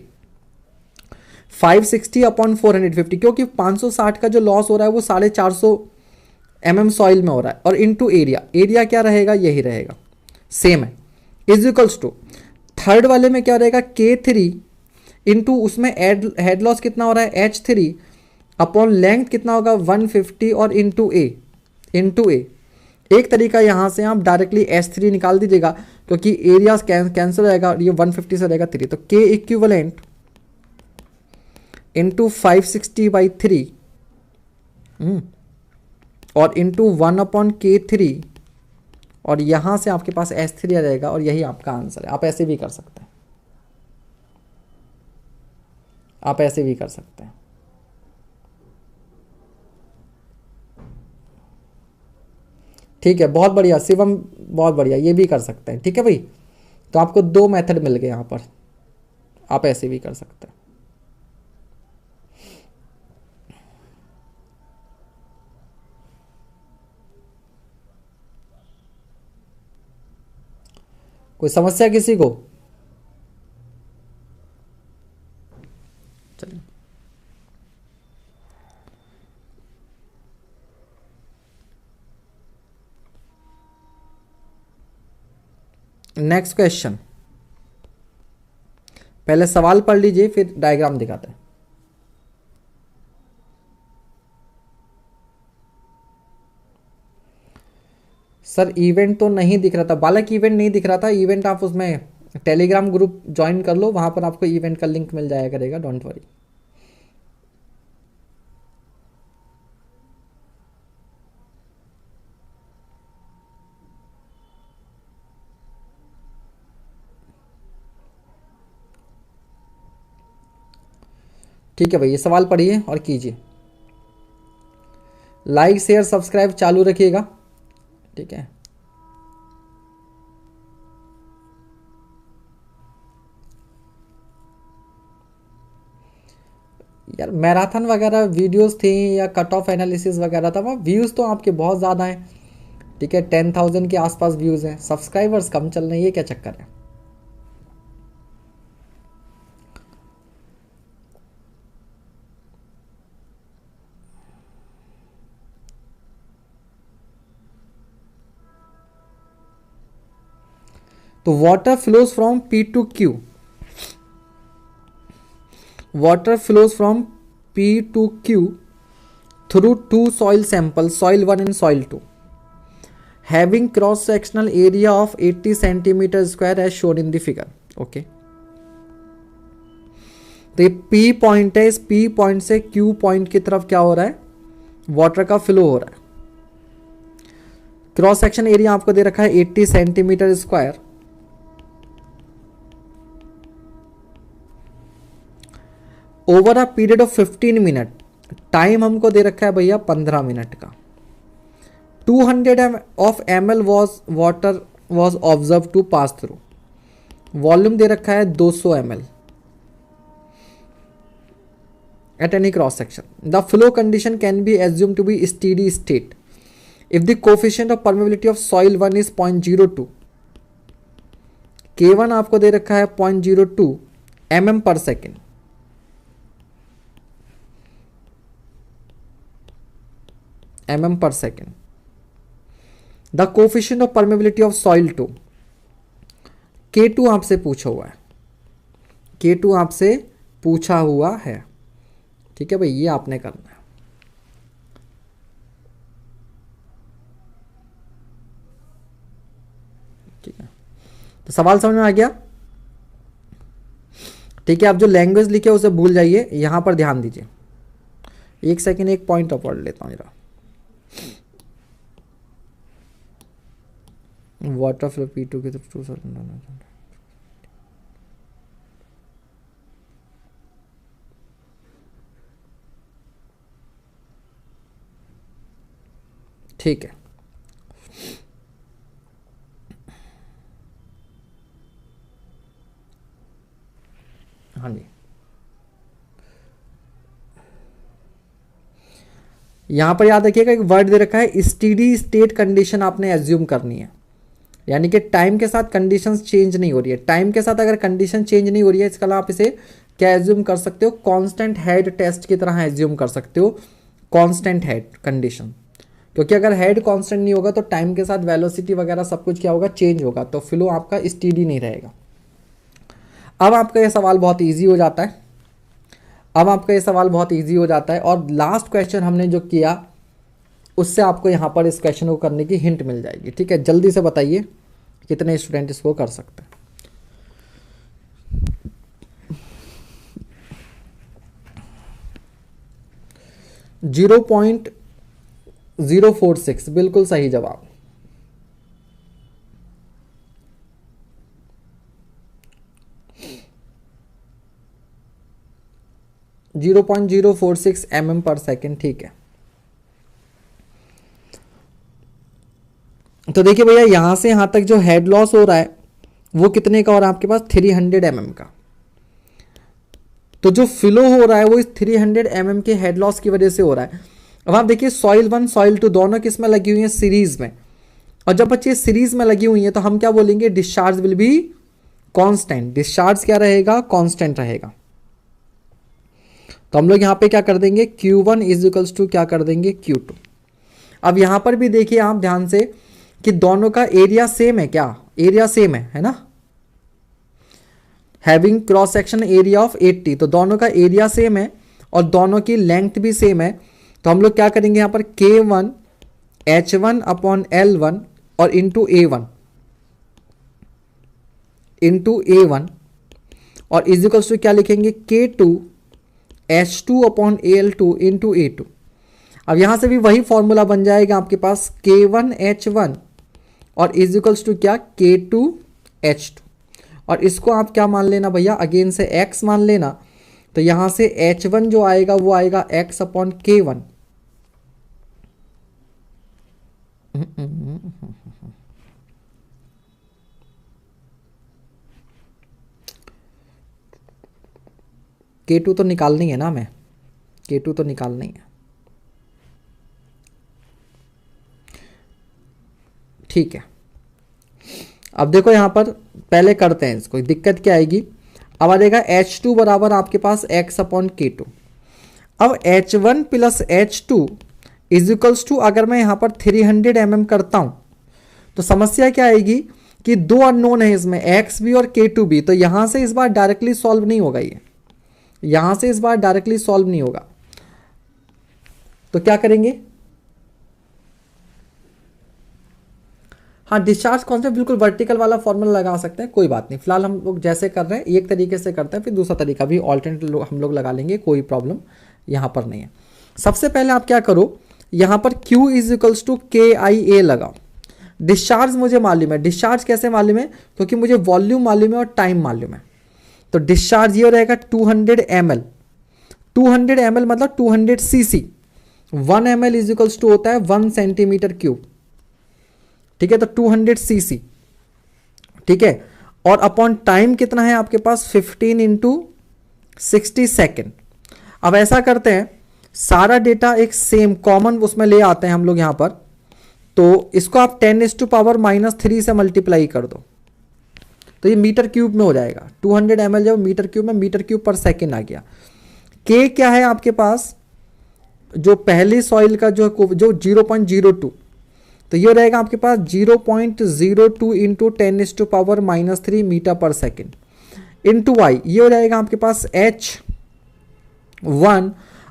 560 अपॉन 450, क्योंकि 560 का जो लॉस हो रहा है वो 450 mm सॉइल में हो रहा है, और इंटू एरिया क्या रहेगा, यही रहेगा, सेम है, इज इक्वल्स टू थर्ड वाले में क्या रहेगा K3 इंटू उसमें हेड लॉस कितना हो रहा है H3 अपॉन लेंथ कितना होगा 150 और इंटू ए। एक तरीका यहां से आप डायरेक्टली H3 निकाल दीजिएगा, क्योंकि एरिया कैंसिल हो जाएगा और ये 150 से रहेगा 3, तो K इक्विवेलेंट इंटू 560/3 और इंटू 1 अपॉन K3, और यहां से आपके पास H3 आ जाएगा, और यही आपका आंसर है। आप ऐसे भी कर सकते हैं, ठीक है, बहुत बढ़िया शिवम, बहुत बढ़िया, ये भी कर सकते हैं। ठीक है भाई, तो आपको 2 मेथड मिल गए यहां पर, आप ऐसे भी कर सकते हैं। कोई समस्या किसी को? चलिए, नेक्स्ट क्वेश्चन, पहले सवाल पढ़ लीजिए फिर डायग्राम दिखाते हैं। सर इवेंट तो नहीं दिख रहा था बालक, इवेंट नहीं दिख रहा था। इवेंट आप उसमें टेलीग्राम ग्रुप ज्वाइन कर लो, वहां पर आपको इवेंट का लिंक मिल जाया करेगा, डोंट वरी। ठीक है भाई, ये सवाल पढ़िए और कीजिए, लाइक शेयर सब्सक्राइब चालू रखिएगा। ठीक है, यार मैराथन वगैरह वीडियोस थी या कट ऑफ एनालिसिस वगैरह था, वहाँ व्यूज़ तो आपके बहुत ज़्यादा हैं। ठीक है, 10,000 के आसपास व्यूज़ हैं, सब्सक्राइबर्स कम चल रहे हैं, ये क्या चक्कर है? तो water flows from P to Q, water flows from P to Q through two soil samples, soil 1 and soil 2, having cross sectional area of 80 centimeter square as shown in the figure. Okay, तो ये P point है, इस P point से Q point की तरफ क्या हो रहा है, वाटर का फ्लो हो रहा है। क्रॉस सेक्शन एरिया आपको दे रखा है 80 centimetre square, over a period of 15 minute, time हमको दे रखा है भैया 15 मिनट का। 200 of ml water was observe to pass through, volume दे रखा है 200 ml at any cross section. The flow condition can be assume to be steady state, if the coefficient of permeability of soil 1 is 0.02, K1 आपको दे रखा है 0.02 mm per second, mm per second. The coefficient of permeability of soil 2, K2 आपसे पूछा हुआ है, K2 आपसे पूछा हुआ है, ठीक है भाई, ये आपने करना है। ठीक है, तो सवाल समझ में आ गया? ठीक है, आप जो लैंग्वेज लिखे उसे भूल जाइए, यहां पर ध्यान दीजिए। एक सेकेंड, एक पॉइंट पढ़ लेता हूं जरा। वाटर फ्लो P2 के थ्रू, ठीक है। हाँ जी, यहां पर याद रखिएगा एक वर्ड दे रखा है स्टेडी स्टेट कंडीशन आपने एज्यूम करनी है, यानी कि टाइम के साथ कंडीशंस चेंज नहीं हो रही है। टाइम के साथ अगर कंडीशन चेंज नहीं हो रही है, इसका आप इसे क्या एज्यूम कर सकते हो, कांस्टेंट हेड टेस्ट की तरह एज्यूम कर सकते हो, कांस्टेंट हेड कंडीशन। क्योंकि अगर हेड कांस्टेंट नहीं होगा तो टाइम के साथ वेलोसिटी वगैरह सब कुछ क्या होगा, चेंज होगा, तो फ्लो आपका स्टेडी नहीं रहेगा। अब आपका ये सवाल बहुत ईजी हो जाता है, अब आपका ये सवाल बहुत ईजी हो जाता है। और लास्ट क्वेश्चन हमने जो किया उससे आपको यहाँ पर इस क्वेश्चन को करने की हिंट मिल जाएगी। ठीक है, जल्दी से बताइए कितने स्टूडेंट इसको कर सकते हैं। जीरो 0.046 बिल्कुल सही जवाब। Zero 0.046 mm per second. ठीक है, तो देखिए भैया यहां से यहां तक जो हेड लॉस हो रहा है वो कितने का हो रहा है आपके पास, 300 mm का। तो जो फ्लो हो रहा है वो इस 300 mm के हेड लॉस की वजह से हो रहा है। अब आप देखिए सॉइल 1 सॉइल 2 दोनों किस में लगी हुई है, सीरीज में। और जब बच्चे सीरीज में लगी हुई है तो हम क्या बोलेंगे, discharge will be constant. Discharge क्या रहेगा, कांस्टेंट रहेगा। तो हम लोग यहां पे क्या कर देंगे, Q1 इज इक्वल्स टू क्या कर देंगे, Q2। अब यहां पर भी देखिए आप ध्यान से कि दोनों का एरिया सेम है, क्या एरिया सेम है ना, having cross section area of 80, तो दोनों का एरिया सेम है और दोनों की लेंथ भी सेम है। तो हम लोग क्या करेंगे यहां पर K1 H1 अपॉन L1 और इंटू A1 और इज इक्वल्स टू क्या लिखेंगे, K2 H2 upon AL2 into A2। अब यहां से भी वही फॉर्मूला बन जाएगा आपके पास, K1 H1 और इज इक्वल्स टू क्या, K2 H2। और इसको आप क्या मान लेना भैया, अगेन से x मान लेना। तो यहां से H1 जो आएगा वो आएगा x अपॉन K1। K2 तो निकालनी है ना, हमें K2 तो निकालनी है। ठीक है, अब देखो यहां पर पहले करते हैं इसको, दिक्कत क्या आएगी। अब आ जाएगा H2 बराबर आपके पास x अपॉन K2। अब H1 plus H2 is equals to, अगर मैं यहां पर 300 mm करता हूं तो समस्या क्या आएगी कि दो अननोन है इसमें, x भी और K2 भी। तो यहां से इस बार डायरेक्टली सॉल्व नहीं होगा, ये यहां से इस बार डायरेक्टली सॉल्व नहीं होगा। तो क्या करेंगे, हाँ डिस्चार्ज कॉन्सेप्ट बिल्कुल वर्टिकल वाला फॉर्मूला लगा सकते हैं, कोई बात नहीं। फिलहाल हम लोग जैसे कर रहे हैं एक तरीके से करते हैं, फिर दूसरा तरीका भी ऑल्टरनेट हम लोग लगा लेंगे, कोई प्रॉब्लम यहाँ पर नहीं है। सबसे पहले आप क्या करो, यहाँ पर Q is equals to KIA लगाओ। डिस्चार्ज मुझे मालूम है, डिस्चार्ज कैसे मालूम है, क्योंकि मुझे वॉल्यूम मालूम है और टाइम मालूम है। तो डिस्चार्ज ये रहेगा 200 ml, 200 ml मतलब 200 cc। 1 ml is equals to होता है 1 सेंटीमीटर क्यूब। ठीक है, तो 200 cc। ठीक है, और अपॉन टाइम कितना है आपके पास, 15 इंटू 60 सेकेंड। अब ऐसा करते हैं, सारा डेटा एक सेम कॉमन उसमें ले आते हैं हम लोग यहां पर। तो इसको आप 10⁻³ से मल्टीप्लाई कर दो तो ये मीटर क्यूब में हो जाएगा। 200 ml जब मीटर क्यूब में मीटर क्यूब पर सेकेंड आ गया। के क्या है आपके पास, जो पहली सॉइल का जो 0.02, तो ये रहेगा आपके पास 0.02 इंटू 10⁻³ मीटर पर सेकेंड इंटू वाई, ये हो जाएगा आपके पास H1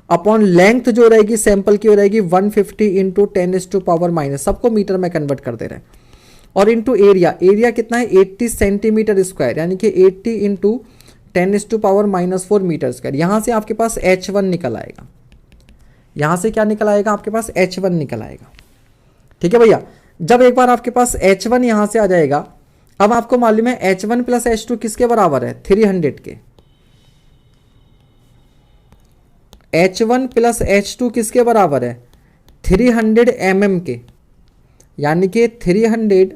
अपॉन लेंथ जो रहेगी सैंपल की हो रहेगी 150 इंटू 10⁻⁻, सबको मीटर में कन्वर्ट कर दे रहे हैं, और इंटू एरिया, एरिया कितना है 80 सेंटीमीटर स्क्वायर, यानी कि 80 इंटू 10⁻⁻4 मीटर स्क्वायर। यहां से आपके पास H1 निकल आएगा, यहां से क्या निकल आएगा आपके पास H1 निकल आएगा। ठीक है भैया, जब एक बार आपके पास H1 यहां से आ जाएगा, अब आपको मालूम है H1 प्लस H2 किसके बराबर है, 300 के। H1 प्लस H2 किसके बराबर है, 300 mm के, यानी कि 300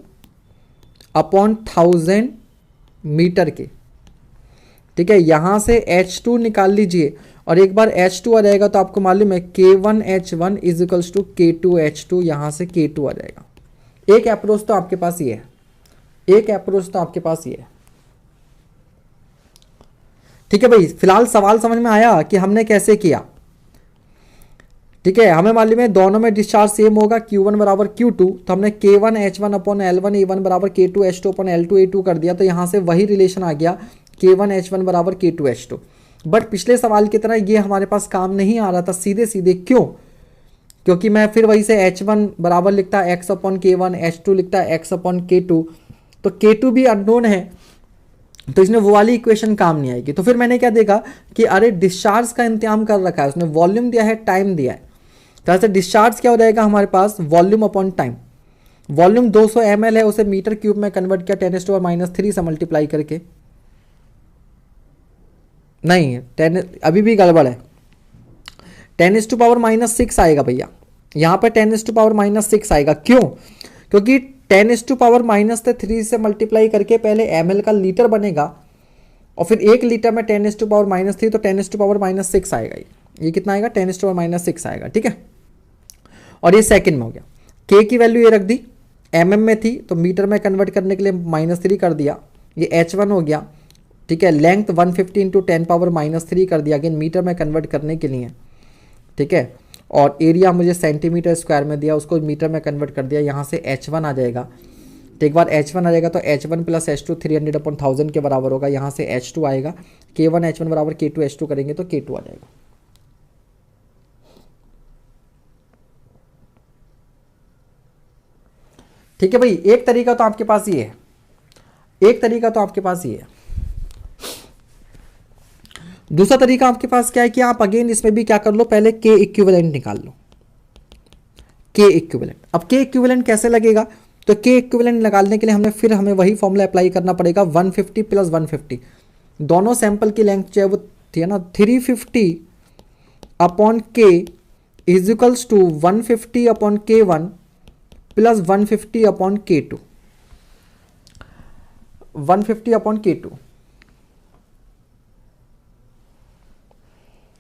अपॉन 1000 मीटर के। ठीक है, यहां से H2 निकाल लीजिए, और एक बार H2 आ जाएगा तो आपको मालूम है K1H1 is equals to K2H2, यहां से K2 आ जाएगा। एक अप्रोच तो आपके पास ये है, एक अप्रोच तो आपके पास ये है। ठीक है भाई, फिलहाल सवाल समझ में आया कि हमने कैसे किया। ठीक है, हमें मालूम है दोनों में डिस्चार्ज सेम होगा, Q1 बराबर Q2, तो हमने K1H1 अपॉन L1A1 बराबर K2H2 अपॉन L2A2 कर दिया, तो यहां से वही रिलेशन आ गया K1H1 बराबर K2H2। बट पिछले सवाल की तरह ये हमारे पास काम नहीं आ रहा था सीधे सीधे, क्यों, क्योंकि मैं फिर वही से H1 बराबर लिखता x अपॉन K1, H2 लिखता x अपॉन K2, तो K2 भी अननोन है, तो इसमें वो वाली इक्वेशन काम नहीं आएगी। तो फिर मैंने क्या देखा कि अरे डिस्चार्ज का इंतजाम कर रखा है, उसने वॉल्यूम दिया है, टाइम दिया है, तो ऐसे डिस्चार्ज क्या हो जाएगा हमारे पास, volume upon time. Volume 200 ml है, उसे मीटर क्यूब में कन्वर्ट किया 10⁻³ से मल्टीप्लाई करके। नहीं 10, अभी भी गड़बड़ है, 10⁻⁻6 आएगा भैया, यहाँ पर 10⁻⁻6 आएगा। क्यों, क्योंकि 10⁻³ से मल्टीप्लाई करके पहले ml का लीटर बनेगा, और फिर 1 लीटर में 10⁻³ तो 10⁻6 आएगा। ये कितना आएगा, 10⁻6 आएगा। ठीक है, और ये सेकंड में हो गया। K की वैल्यू ये रख दी, mm में थी तो मीटर में कन्वर्ट करने के लिए -3 कर दिया, ये H1 हो गया। ठीक है, लेंथ 150 इंटू 10⁻³ कर दिया, अगेन मीटर में कन्वर्ट करने के लिए। ठीक है, और एरिया मुझे सेंटीमीटर स्क्वायर में दिया, उसको मीटर में कन्वर्ट कर दिया, यहाँ से H1 आ जाएगा। तो एक बार H1 आ जाएगा तो H1 प्लस H2 300 अपॉन 1000 के बराबर होगा, यहाँ से H2 आएगा, K1H1 बराबर K2H2 करेंगे तो K2 आ जाएगा। ठीक है भाई, एक तरीका तो आपके पास ये है, एक तरीका तो आपके पास ये है। दूसरा तरीका आपके पास क्या है कि आप अगेन इसमें भी क्या कर लो, पहले K इक्विवेलेंट निकाल लो, K इक्विवेलेंट। अब K इक्विवेलेंट कैसे लगेगा, तो K इक्विवेलेंट निकालने के लिए हमें वही फॉर्मूला अप्लाई करना पड़ेगा, 150 प्लस 150, दोनों सैंपल की लेंथ जो है वो थी ना 350 upon K is equals to 150 upon K1 plus 150 upon K2, 150 upon K2।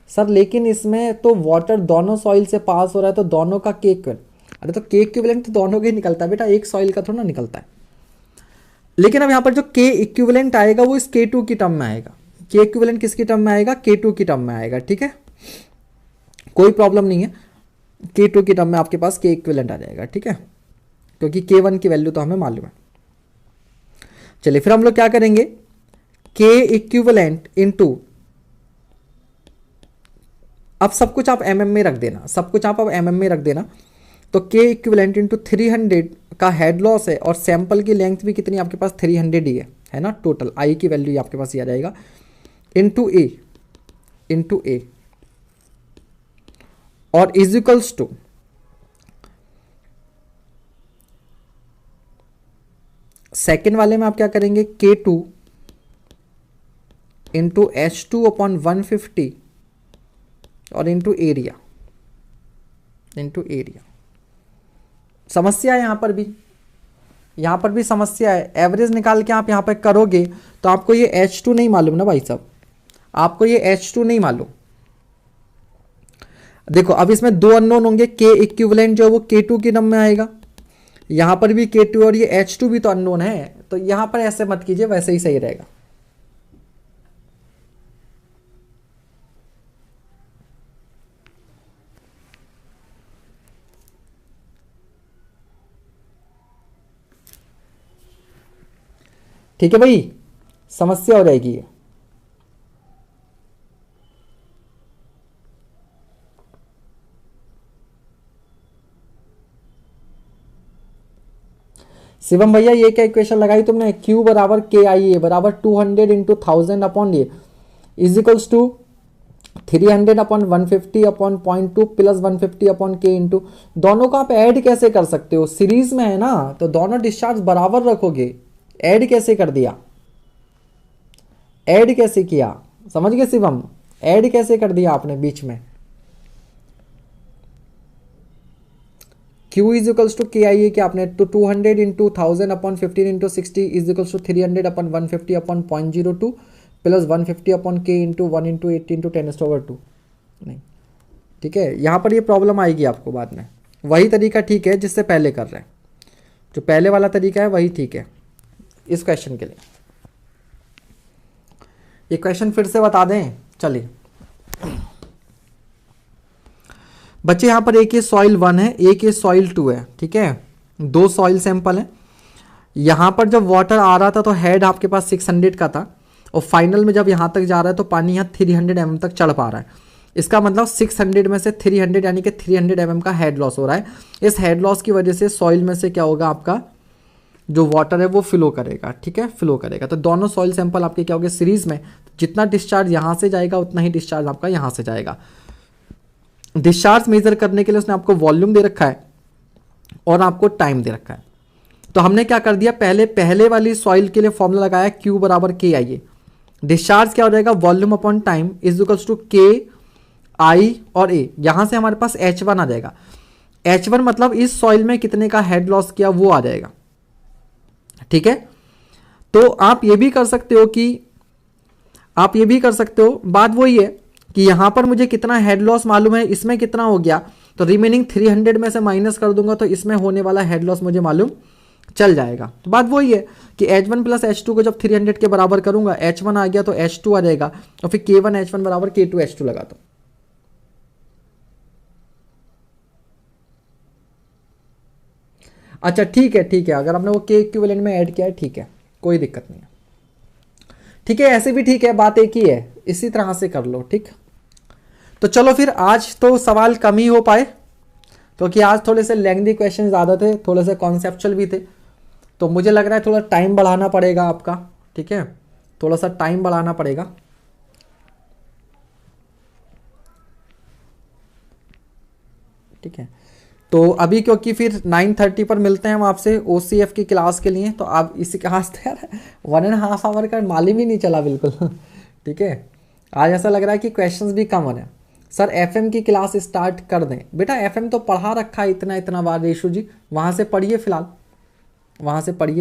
Sir लेकिन इसमें तो वाटर दोनों सॉइल से पास हो रहा है, तो दोनों का K इक्विवेलेंट, अरे तो K इक्विवेलेंट तो दोनों का ही निकलता है बेटा, एक सॉइल का थोड़ा ना निकलता है। लेकिन अब यहाँ पर जो K इक्विवेलेंट आएगा वो इस K2 की टर्म में आएगा। K इक्विवेलेंट किसकी टर्म में आएगा, K2 की टर्म में आएगा। ठीक है, कोई प्रॉब्लम नहीं है, K2 की टर्म में आपके पास K इक्विवेलेंट आ जाएगा। ठीक है, क्योंकि K1 की वैल्यू तो हमें मालूम है। चलिए फिर हम लोग क्या करेंगे, K इक्विवेलेंट इनटू, अब सब कुछ आप mm में रख देना, सब कुछ आप अब mm में रख देना, तो K इक्विवेलेंट इंटू 300 का हेड लॉस है, और सैंपल की लेंथ भी कितनी आपके पास 300 ही है ना, टोटल I की वैल्यू आपके पास ये आ जाएगा, इंटू A और इज इक्वल्स टू सेकेंड वाले में आप क्या करेंगे, K2 इंटू H2 अपॉन 150 और इंटू एरिया, समस्या है यहाँ पर भी समस्या है। एवरेज निकाल के आप यहाँ पे करोगे तो आपको ये H2 नहीं मालूम ना भाई साहब, आपको ये H2 नहीं मालूम। देखो अब इसमें दो अननोन होंगे, K इक्विवेलेंट जो है वो K2 की टर्म में आएगा, यहाँ पर भी K2 और ये H2 भी तो अननोन है, तो यहाँ पर ऐसे मत कीजिए, वैसे ही सही रहेगा। ठीक है भाई, समस्या हो जाएगी ये। शिवम भैया ये क्या इक्वेशन लगाई तुमने, Q बराबर KIA बराबर 200 इंटू 1000 अपॉन ये is equals to 300 upon 150 upon 0.2 plus 150 upon K into, दोनों को आप ऐड कैसे कर सकते हो, सीरीज में है ना, तो दोनों डिस्चार्ज बराबर रखोगे। ऐड कैसे कर दिया, ऐड कैसे किया, समझ गए शिवम, ऐड कैसे कर दिया आपने बीच में। Q is equals to KIA क्या आपने, तो 200 into 1000 upon 15 into 60 is equals to 300 upon 150 upon 0.02 plus 150 upon K into 1 into 80 into 10⁻²। नहीं, ठीक है, यहाँ पर ये प्रॉब्लम आएगी आपको बाद में। वही तरीका ठीक है जिससे पहले कर रहे हैं, जो पहले वाला तरीका है वही ठीक है इस क्वेश्चन के लिए। ये क्वेश्चन फिर से बता दें, चलिए बच्चे, यहाँ पर एक ये सॉइल 1 है, एक ये सॉइल 2 है, ठीक है, दो सॉइल सैंपल हैं। यहाँ पर जब वाटर आ रहा था तो हेड आपके पास 600 का था, और फाइनल में जब यहाँ तक जा रहा है तो पानी यहाँ 300 mm तक चढ़ पा रहा है। इसका मतलब 600 में से 300 यानी कि 300 mm का हेड लॉस हो रहा है। इस हेड लॉस की वजह से सॉइल में से क्या होगा, आपका जो वाटर है वो फ्लो करेगा, ठीक है, फ्लो करेगा। तो दोनों सॉइल सैंपल आपके क्या होंगे सीरीज में, जितना डिस्चार्ज यहाँ से जाएगा उतना ही डिस्चार्ज आपका यहाँ से जाएगा। डिस्चार्ज मेजर करने के लिए उसने आपको वॉल्यूम दे रखा है और आपको टाइम दे रखा है। तो हमने क्या कर दिया, पहले वाली सॉइल के लिए फॉर्मूला लगाया Q बराबर KIA। डिस्चार्ज क्या हो जाएगा, volume upon time is equals to KI और A। यहां से हमारे पास H1 आ जाएगा। H1 मतलब इस सॉइल में कितने का हेड लॉस किया वो आ जाएगा, ठीक है। तो आप ये भी कर सकते हो, बात वही है कि यहां पर मुझे कितना हेड लॉस मालूम है, इसमें कितना हो गया, तो रिमेनिंग 300 में से माइनस कर दूंगा तो इसमें होने वाला हेड लॉस मुझे मालूम चल जाएगा। तो बात वही है कि H1 प्लस H2 को जब 300 के बराबर करूंगा, H1 आ गया तो H2 आ जाएगा, और फिर K1 H1 बराबर K2 H2 लगाता हूं। अच्छा ठीक है, अगर हमने वो K इक्विवेलेंट में ऐड किया है, ठीक है, कोई दिक्कत नहीं है, ठीक है, ऐसे भी ठीक है, बात एक ही है, इसी तरह से कर लो, ठीक। तो चलो फिर आज तो सवाल कम ही हो पाए, क्योंकि आज थोड़े से लेंथी क्वेश्चन ज़्यादा थे, थोड़े से कॉन्सेप्चुअल भी थे, तो मुझे लग रहा है थोड़ा टाइम बढ़ाना पड़ेगा आपका, ठीक है, थोड़ा सा टाइम बढ़ाना पड़ेगा। ठीक है, तो अभी क्योंकि फिर 9:30 पर मिलते हैं हम आपसे OCF की क्लास के लिए, तो आप इसी के आज तो यार 1.5 आवर का मालूम ही नहीं चला बिल्कुल। ठीक है, आज ऐसा लग रहा है कि क्वेश्चंस भी कम हो रहे हैं। सर FM की क्लास स्टार्ट कर दें, बेटा FM तो पढ़ा रखा है इतना बार रेशु जी, वहाँ से पढ़िए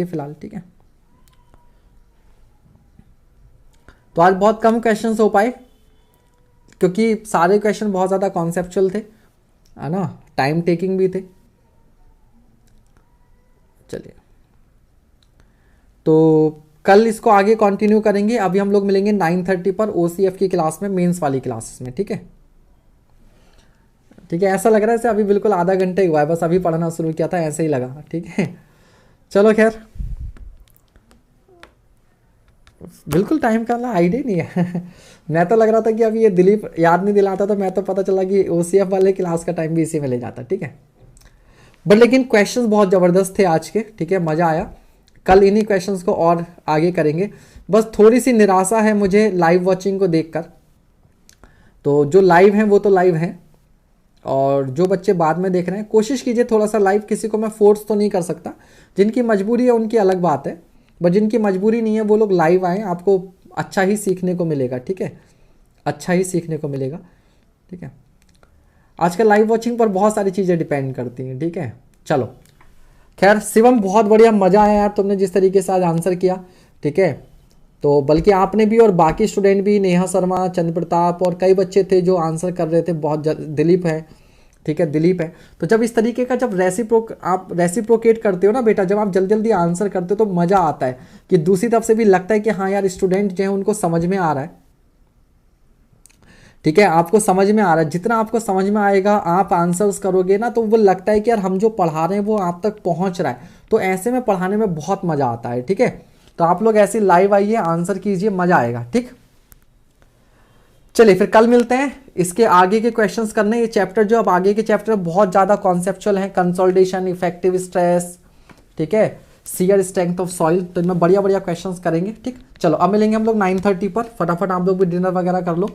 फिलहाल, ठीक है। तो आज बहुत कम क्वेश्चंस हो पाए, क्योंकि सारे क्वेश्चन बहुत ज़्यादा कॉन्सेप्चुअल थे, है ना, टाइम टेकिंग भी थे। चलिए, तो कल इसको आगे कंटिन्यू करेंगे। अभी हम लोग मिलेंगे 9:30 पर OCF की क्लास में, मेंस वाली क्लासेस में, ठीक है। ठीक है, ऐसा लग रहा है जैसे अभी बिल्कुल आधा घंटे हुआ है, बस अभी पढ़ना शुरू किया था, ऐसे ही लगा, ठीक है। चलो खैर, बिल्कुल टाइम का ना आइडिया नहीं है। मैं तो लग रहा था कि अभी ये दिलीप याद नहीं दिलाता, तो मैं तो पता चला कि OCF वाले क्लास का टाइम भी इसी में ले जाता, ठीक है। बट लेकिन क्वेश्चंस बहुत ज़बरदस्त थे आज के, ठीक है, मज़ा आया। कल इन्हीं क्वेश्चंस को और आगे करेंगे। बस थोड़ी सी निराशा है मुझे लाइव वॉचिंग को देखकर, तो जो लाइव हैं वो तो लाइव हैं, और जो बच्चे बाद में देख रहे हैं कोशिश कीजिए थोड़ा सा लाइव, किसी को मैं फोर्स तो नहीं कर सकता, जिनकी मजबूरी है उनकी अलग बात है, बट जिनकी मजबूरी नहीं है वो लोग लाइव आएँ, आपको अच्छा ही सीखने को मिलेगा, ठीक है, अच्छा ही सीखने को मिलेगा, ठीक है। आजकल लाइव वॉचिंग पर बहुत सारी चीज़ें डिपेंड करती हैं, ठीक है। चलो खैर शिवम, बहुत बढ़िया, मज़ा आया यार तुमने जिस तरीके से आज आंसर किया, ठीक है। तो बल्कि आपने भी और बाकी स्टूडेंट भी, नेहा शर्मा, चंद्र प्रताप और कई बच्चे थे जो आंसर कर रहे थे, बहुत दिलीप है, ठीक है, दिलीप है। तो जब इस तरीके का जब आप रेसिप्रोकेट करते हो ना बेटा, जब आप जल्दी जल्दी आंसर करते हो तो मज़ा आता है कि दूसरी तरफ से भी लगता है कि हाँ यार स्टूडेंट जो है उनको समझ में आ रहा है। ठीक है, आपको समझ में आ रहा है, जितना आपको समझ में आएगा आप आंसर्स करोगे ना तो वो लगता है कि यार हम जो पढ़ा रहे हैं वो आप तक पहुंच रहा है। तो ऐसे में पढ़ाने में बहुत मज़ा आता है। ठीक है, तो आप लोग ऐसे लाइव आइए, आंसर कीजिए, मज़ा आएगा। ठीक, चलिए फिर कल मिलते हैं, इसके आगे के क्वेश्चंस करने। ये चैप्टर जो अब आगे के चैप्टर बहुत ज़्यादा कॉन्सेप्चुअल हैं, कंसोलिडेशन, इफेक्टिव स्ट्रेस, ठीक है, शियर स्ट्रेंथ ऑफ सॉइल, तो इनमें बढ़िया बढ़िया क्वेश्चंस करेंगे। ठीक, चलो अब मिलेंगे हम लोग 9:30 पर। फटाफट आप लोग भी डिनर वगैरह कर लो,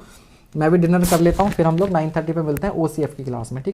मैं भी डिनर कर लेता हूँ, फिर हम लोग 9:30 पे मिलते हैं OCF की क्लास में। ठीक।